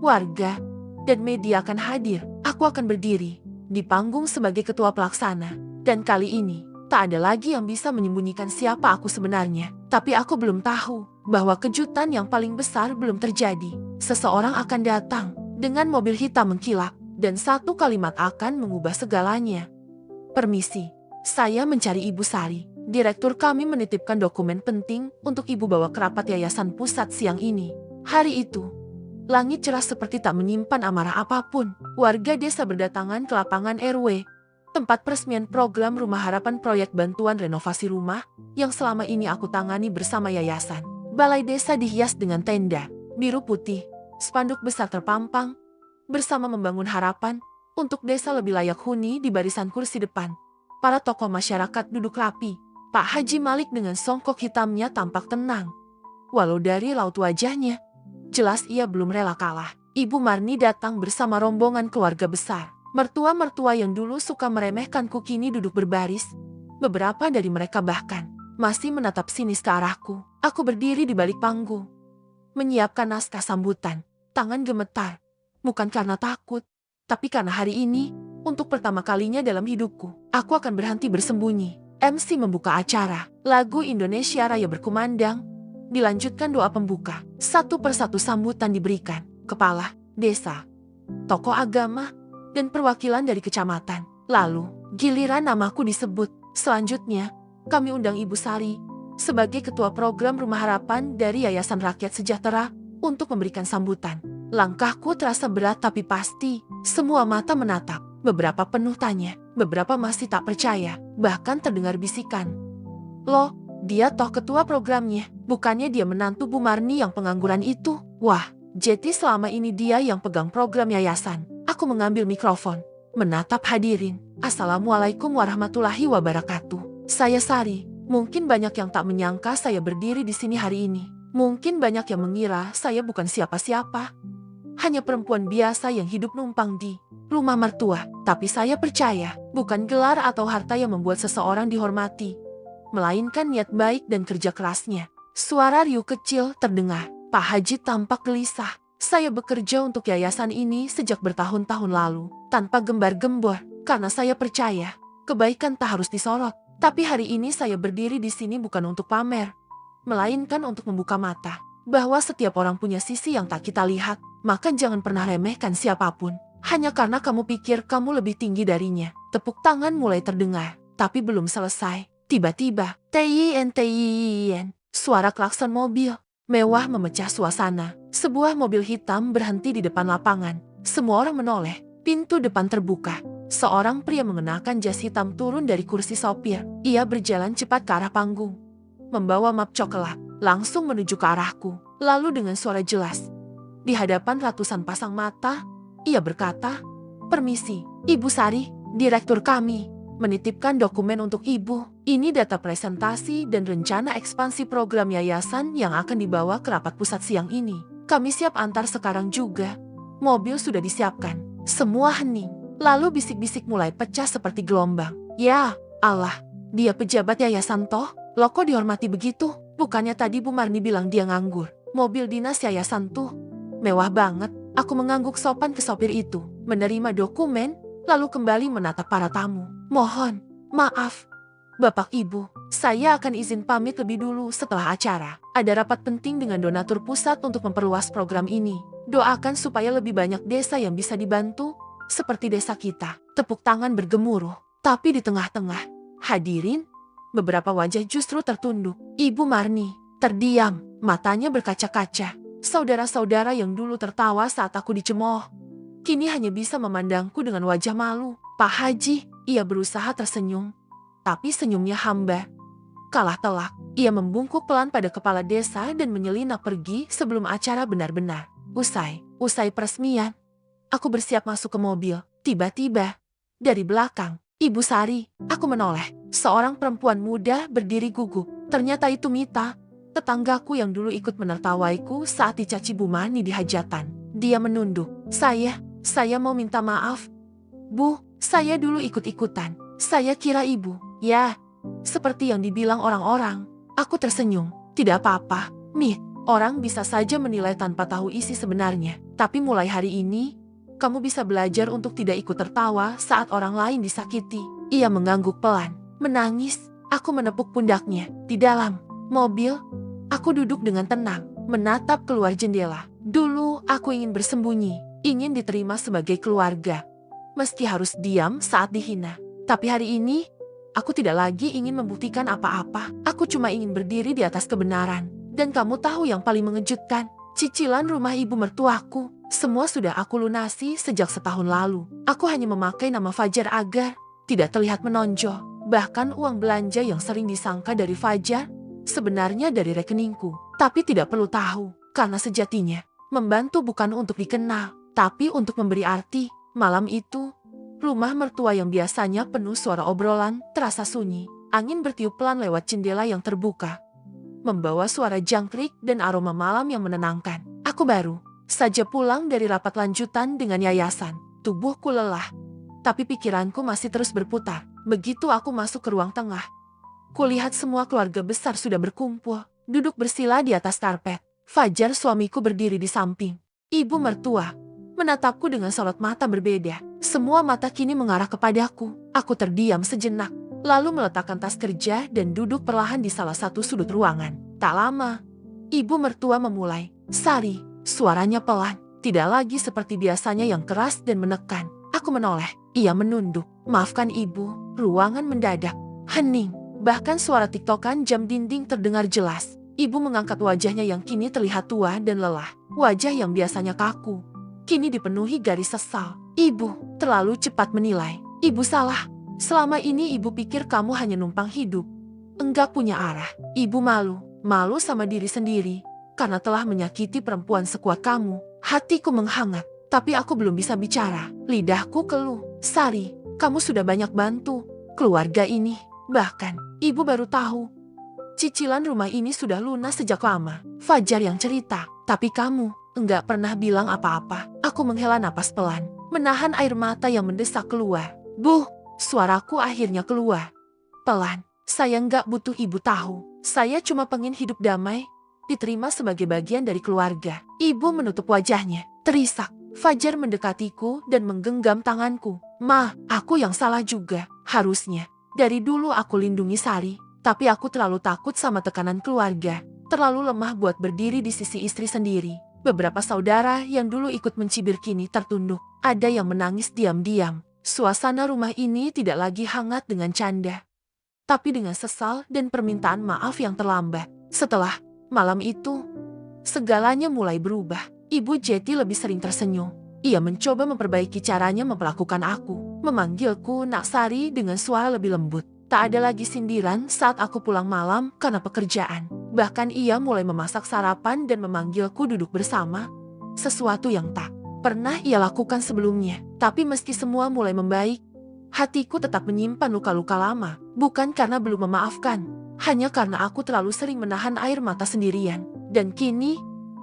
warga, dan media akan hadir. Aku akan berdiri di panggung sebagai ketua pelaksana. Dan kali ini, tak ada lagi yang bisa menyembunyikan siapa aku sebenarnya. Tapi aku belum tahu bahwa kejutan yang paling besar belum terjadi. Seseorang akan datang dengan mobil hitam mengkilap, dan satu kalimat akan mengubah segalanya. Permisi, saya mencari Ibu Sari. Direktur kami menitipkan dokumen penting untuk Ibu bawa ke rapat yayasan pusat siang ini. Hari itu, langit cerah seperti tak menyimpan amarah apapun. Warga desa berdatangan ke lapangan RW, tempat peresmian program Rumah Harapan proyek bantuan renovasi rumah yang selama ini aku tangani bersama yayasan. Balai desa dihias dengan tenda biru putih, spanduk besar terpampang, bersama membangun harapan untuk desa lebih layak huni di barisan kursi depan. Para tokoh masyarakat duduk rapi. Pak Haji Malik dengan songkok hitamnya tampak tenang. Walau dari raut wajahnya, jelas ia belum rela kalah. Ibu Marni datang bersama rombongan keluarga besar. Mertua-mertua yang dulu suka meremehkanku kini duduk berbaris. Beberapa dari mereka bahkan masih menatap sinis ke arahku. Aku berdiri di balik panggung, menyiapkan naskah sambutan. Tangan gemetar, bukan karena takut, tapi karena hari ini, untuk pertama kalinya dalam hidupku, aku akan berhenti bersembunyi. MC membuka acara. Lagu Indonesia Raya berkumandang. Dilanjutkan doa pembuka. Satu persatu sambutan diberikan. Kepala desa, tokoh agama, dan perwakilan dari kecamatan. Lalu, giliran namaku disebut. Selanjutnya, kami undang Ibu Sari sebagai ketua program Rumah Harapan dari Yayasan Rakyat Sejahtera untuk memberikan sambutan. Langkahku terasa berat tapi pasti. Semua mata menatap. Beberapa penuh tanya, beberapa masih tak percaya. Bahkan terdengar bisikan. Loh, dia toh ketua programnya. Bukannya dia menantu Bu Marni yang pengangguran itu? Wah, jadi selama ini dia yang pegang program yayasan. Aku mengambil mikrofon, menatap hadirin. Assalamualaikum warahmatullahi wabarakatuh. Saya Sari. Mungkin banyak yang tak menyangka saya berdiri di sini hari ini. Mungkin banyak yang mengira saya bukan siapa-siapa. Hanya perempuan biasa yang hidup numpang di rumah mertua. Tapi saya percaya, bukan gelar atau harta yang membuat seseorang dihormati, melainkan niat baik dan kerja kerasnya. Suara riuh kecil terdengar. Pak Haji tampak gelisah. Saya bekerja untuk yayasan ini sejak bertahun-tahun lalu, tanpa gembar-gembor, karena saya percaya, kebaikan tak harus disorot. Tapi hari ini saya berdiri di sini bukan untuk pamer, melainkan untuk membuka mata, bahwa setiap orang punya sisi yang tak kita lihat. Maka jangan pernah remehkan siapapun, hanya karena kamu pikir kamu lebih tinggi darinya. Tepuk tangan mulai terdengar, tapi belum selesai. Tiba-tiba, TIN, suara klakson mobil mewah memecah suasana. Sebuah mobil hitam berhenti di depan lapangan. Semua orang menoleh, pintu depan terbuka. Seorang pria mengenakan jas hitam turun dari kursi sopir. Ia berjalan cepat ke arah panggung, membawa map coklat, langsung menuju ke arahku. Lalu dengan suara jelas, di hadapan ratusan pasang mata, ia berkata, "Permisi, Ibu Sari, direktur kami menitipkan dokumen untuk Ibu. Ini data presentasi dan rencana ekspansi program yayasan yang akan dibawa ke rapat pusat siang ini. Kami siap antar sekarang juga. Mobil sudah disiapkan." Semua hening. Lalu bisik-bisik mulai pecah seperti gelombang. "Ya Allah, dia pejabat yayasan toh? Loh kok dihormati begitu? Bukannya tadi Bu Marni bilang dia nganggur? Mobil dinas yayasan tuh mewah banget." Aku mengangguk sopan ke sopir itu, menerima dokumen, lalu kembali menatap para tamu. "Mohon maaf, Bapak Ibu, saya akan izin pamit lebih dulu setelah acara. Ada rapat penting dengan donatur pusat untuk memperluas program ini. Doakan supaya lebih banyak desa yang bisa dibantu, seperti desa kita." Tepuk tangan bergemuruh, tapi di tengah-tengah hadirin, beberapa wajah justru tertunduk. Ibu Marni terdiam, matanya berkaca-kaca. Saudara-saudara yang dulu tertawa saat aku dicemooh, kini hanya bisa memandangku dengan wajah malu. "Pak Haji," ia berusaha tersenyum, tapi senyumnya hamba. Kalah telak, ia membungkuk pelan pada kepala desa dan menyelinap pergi sebelum acara benar-benar usai. Usai peresmian, aku bersiap masuk ke mobil. Tiba-tiba, dari belakang, "Ibu Sari," aku menoleh. Seorang perempuan muda berdiri gugup. Ternyata itu Mita, tetanggaku yang dulu ikut menertawaiku saat dicaci Bu Marni di hajatan. Dia menunduk. Saya mau minta maaf. Bu, saya dulu ikut-ikutan. Saya kira Ibu." "Ya, seperti yang dibilang orang-orang." Aku tersenyum. "Tidak apa-apa, Mit. Orang bisa saja menilai tanpa tahu isi sebenarnya. Tapi mulai hari ini, kamu bisa belajar untuk tidak ikut tertawa saat orang lain disakiti." Ia mengangguk pelan, menangis. Aku menepuk pundaknya. Di dalam mobil, aku duduk dengan tenang, menatap keluar jendela. Dulu aku ingin bersembunyi, ingin diterima sebagai keluarga, meski harus diam saat dihina. Tapi hari ini, aku tidak lagi ingin membuktikan apa-apa. Aku cuma ingin berdiri di atas kebenaran. Dan kamu tahu yang paling mengejutkan? Cicilan rumah ibu mertuaku, semua sudah aku lunasi sejak setahun lalu. Aku hanya memakai nama Fajar agar tidak terlihat menonjol. Bahkan uang belanja yang sering disangka dari Fajar, sebenarnya dari rekeningku. Tapi tidak perlu tahu, karena sejatinya, membantu bukan untuk dikenal, tapi untuk memberi arti. Malam itu, rumah mertua yang biasanya penuh suara obrolan terasa sunyi. Angin bertiup pelan lewat jendela yang terbuka, membawa suara jangkrik dan aroma malam yang menenangkan. Aku baru saja pulang dari rapat lanjutan dengan yayasan. Tubuhku lelah, tapi pikiranku masih terus berputar. Begitu aku masuk ke ruang tengah, kulihat semua keluarga besar sudah berkumpul, duduk bersila di atas karpet. Fajar suamiku berdiri di samping. Ibu mertua menatapku dengan sorot mata berbeda. Semua mata kini mengarah kepadaku. Aku terdiam sejenak, lalu meletakkan tas kerja dan duduk perlahan di salah satu sudut ruangan. Tak lama, ibu mertua memulai. "Sari," suaranya pelan, tidak lagi seperti biasanya yang keras dan menekan. Aku menoleh. Ia menunduk. "Maafkan ibu." Ruangan mendadak hening. Bahkan suara tiktokan jam dinding terdengar jelas. Ibu mengangkat wajahnya yang kini terlihat tua dan lelah. Wajah yang biasanya kaku, kini dipenuhi garis sesal. "Ibu terlalu cepat menilai. Ibu salah. Selama ini ibu pikir kamu hanya numpang hidup, enggak punya arah." Ibu malu sama diri sendiri, karena telah menyakiti perempuan sekuat kamu. Hatiku menghangat, tapi aku belum bisa bicara. Lidahku keluh. "Sari, kamu sudah banyak bantu keluarga ini. Bahkan, ibu baru tahu, cicilan rumah ini sudah lunas sejak lama." Fajar yang cerita. "Tapi kamu enggak pernah bilang apa-apa." Aku menghela napas pelan, menahan air mata yang mendesak keluar. "Bu," suaraku akhirnya keluar pelan. "Saya enggak butuh ibu tahu. Saya cuma pengen hidup damai, diterima sebagai bagian dari keluarga." Ibu menutup wajahnya, terisak. Fajar mendekatiku dan menggenggam tanganku. "Ma, aku yang salah juga. Harusnya dari dulu aku lindungi Sari. Tapi aku terlalu takut sama tekanan keluarga. Terlalu lemah buat berdiri di sisi istri sendiri." Beberapa saudara yang dulu ikut mencibir kini tertunduk. Ada yang menangis diam-diam. Suasana rumah ini tidak lagi hangat dengan canda, tapi dengan sesal dan permintaan maaf yang terlambat. Setelah malam itu, segalanya mulai berubah. Ibu Jeti lebih sering tersenyum. Ia mencoba memperbaiki caranya memperlakukan aku. memanggilku Nak Sari dengan suara lebih lembut. Tak ada lagi sindiran saat aku pulang malam karena pekerjaan. Bahkan ia mulai memasak sarapan dan memanggilku duduk bersama. Sesuatu yang tak pernah ia lakukan sebelumnya. Tapi meski semua mulai membaik, hatiku tetap menyimpan luka-luka lama. Bukan karena belum memaafkan, hanya karena aku terlalu sering menahan air mata sendirian. Dan kini,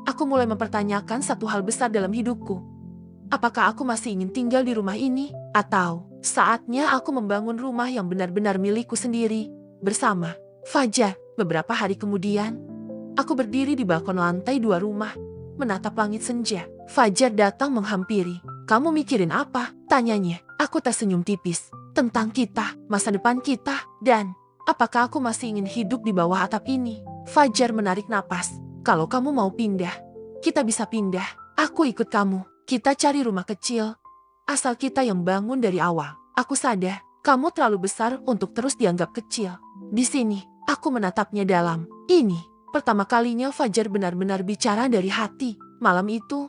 aku mulai mempertanyakan satu hal besar dalam hidupku. Apakah aku masih ingin tinggal di rumah ini? Atau saatnya aku membangun rumah yang benar-benar milikku sendiri, bersama Fajar. Beberapa hari kemudian, aku berdiri di balkon lantai 2 rumah, menatap langit senja. Fajar datang menghampiri. "Kamu mikirin apa?" tanyanya. Aku tersenyum tipis. "Tentang kita, masa depan kita, dan apakah aku masih ingin hidup di bawah atap ini?" Fajar menarik napas. "Kalau kamu mau pindah, kita bisa pindah. Aku ikut kamu. Kita cari rumah kecil, asal kita yang bangun dari awal. Aku sadar, kamu terlalu besar untuk terus dianggap kecil." Di sini, aku menatapnya dalam. Ini pertama kalinya Fajar benar-benar bicara dari hati. Malam itu,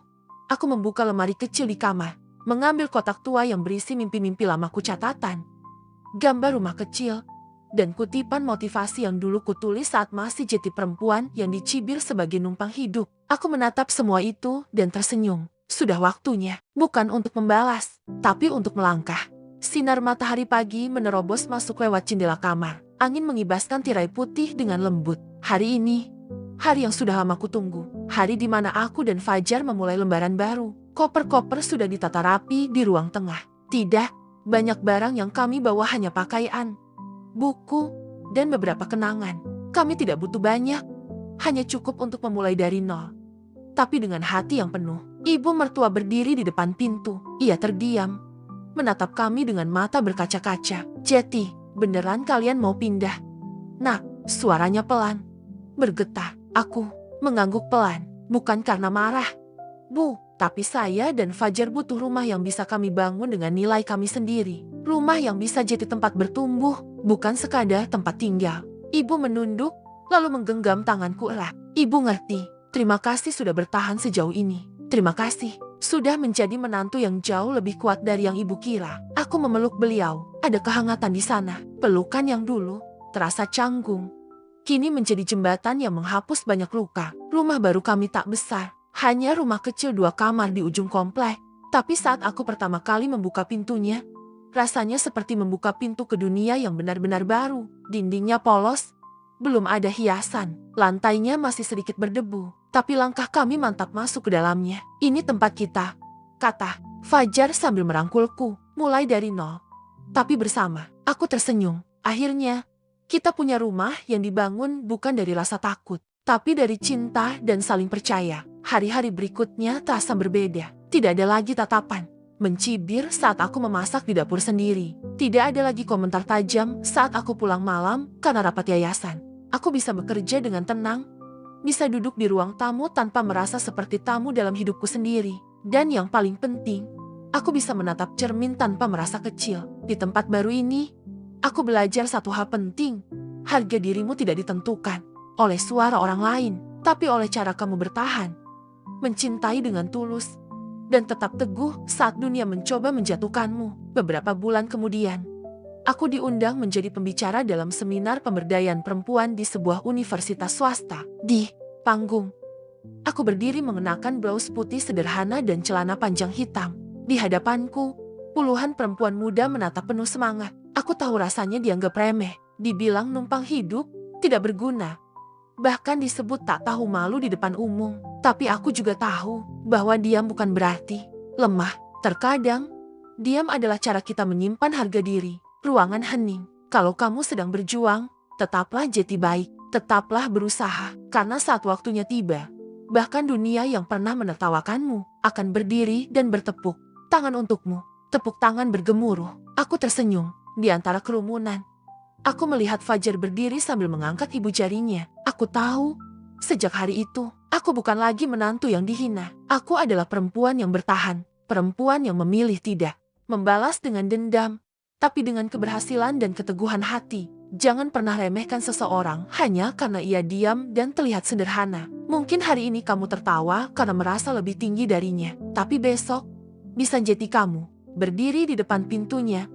aku membuka lemari kecil di kamar, mengambil kotak tua yang berisi mimpi-mimpi lamaku, catatan, gambar rumah kecil, dan kutipan motivasi yang dulu kutulis saat masih jadi perempuan yang dicibir sebagai numpang hidup. Aku menatap semua itu dan tersenyum. Sudah waktunya, bukan untuk membalas, tapi untuk melangkah. Sinar matahari pagi menerobos masuk lewat jendela kamar. Angin mengibaskan tirai putih dengan lembut. Hari ini, hari yang sudah lama kutunggu. Hari di mana aku dan Fajar memulai lembaran baru. Koper-koper sudah ditata rapi di ruang tengah. Tidak, banyak barang yang kami bawa hanya pakaian, buku, dan beberapa kenangan. Kami tidak butuh banyak, hanya cukup untuk memulai dari nol. Tapi dengan hati yang penuh, ibu mertua berdiri di depan pintu. Ia terdiam, menatap kami dengan mata berkaca-kaca. "Jeti, beneran kalian mau pindah?" "Nak," suaranya pelan, bergetar. Aku mengangguk pelan, bukan karena marah, "Bu, tapi saya dan Fajar butuh rumah yang bisa kami bangun dengan nilai kami sendiri. Rumah yang bisa jadi tempat bertumbuh, bukan sekadar tempat tinggal." Ibu menunduk, lalu menggenggam tanganku erat. "Ibu ngerti. Terima kasih sudah bertahan sejauh ini. Terima kasih. Sudah menjadi menantu yang jauh lebih kuat dari yang ibu kira." Aku memeluk beliau. Ada kehangatan di sana. Pelukan yang dulu terasa canggung, kini menjadi jembatan yang menghapus banyak luka. Rumah baru kami tak besar. Hanya rumah kecil 2 kamar di ujung komplek. Tapi saat aku pertama kali membuka pintunya, rasanya seperti membuka pintu ke dunia yang benar-benar baru. Dindingnya polos, belum ada hiasan. Lantainya masih sedikit berdebu. Tapi langkah kami mantap masuk ke dalamnya. "Ini tempat kita," kata Fajar sambil merangkulku. "Mulai dari nol, tapi bersama." Aku tersenyum. Akhirnya, kita punya rumah yang dibangun bukan dari rasa takut, tapi dari cinta dan saling percaya. Hari-hari berikutnya terasa berbeda. Tidak ada lagi tatapan mencibir saat aku memasak di dapur sendiri. Tidak ada lagi komentar tajam saat aku pulang malam karena rapat yayasan. Aku bisa bekerja dengan tenang, bisa duduk di ruang tamu tanpa merasa seperti tamu dalam hidupku sendiri. Dan yang paling penting, aku bisa menatap cermin tanpa merasa kecil. Di tempat baru ini, aku belajar satu hal penting. Harga dirimu tidak ditentukan oleh suara orang lain, tapi oleh cara kamu bertahan, mencintai dengan tulus, dan tetap teguh saat dunia mencoba menjatuhkanmu. Beberapa bulan kemudian, aku diundang menjadi pembicara dalam seminar pemberdayaan perempuan di sebuah universitas swasta. Di panggung, aku berdiri mengenakan blus putih sederhana dan celana panjang hitam. Di hadapanku, puluhan perempuan muda menatap penuh semangat. Aku tahu rasanya dianggap remeh, dibilang numpang hidup, tidak berguna, bahkan disebut tak tahu malu di depan umum. Tapi aku juga tahu bahwa diam bukan berarti lemah. Terkadang, diam adalah cara kita menyimpan harga diri. Ruangan hening. Kalau kamu sedang berjuang, tetaplah jeti baik. Tetaplah berusaha. Karena saat waktunya tiba, bahkan dunia yang pernah menertawakanmu akan berdiri dan bertepuk tangan untukmu. Tepuk tangan bergemuruh. Aku tersenyum. Di antara kerumunan, aku melihat Fajar berdiri sambil mengangkat ibu jarinya. Aku tahu, sejak hari itu, aku bukan lagi menantu yang dihina. Aku adalah perempuan yang bertahan. Perempuan yang memilih tidak membalas dengan dendam, tapi dengan keberhasilan dan keteguhan hati. Jangan pernah remehkan seseorang hanya karena ia diam dan terlihat sederhana. Mungkin hari ini kamu tertawa karena merasa lebih tinggi darinya, tapi besok bisa jadi kamu berdiri di depan pintunya,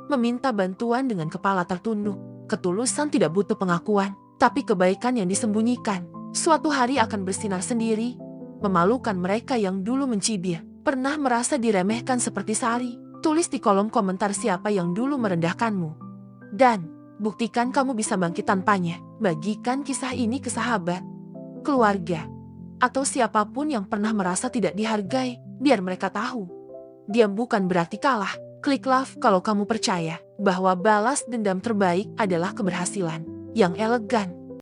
meminta bantuan dengan kepala tertunduk. Ketulusan tidak butuh pengakuan, tapi kebaikan yang disembunyikan suatu hari akan bersinar sendiri, memalukan mereka yang dulu mencibir. Pernah merasa diremehkan seperti Sari? Tulis di kolom komentar siapa yang dulu merendahkanmu. Dan buktikan kamu bisa bangkit tanpanya. Bagikan kisah ini ke sahabat, keluarga, atau siapapun yang pernah merasa tidak dihargai, biar mereka tahu. Diam bukan berarti kalah. Klik love kalau kamu percaya bahwa balas dendam terbaik adalah keberhasilan yang elegan.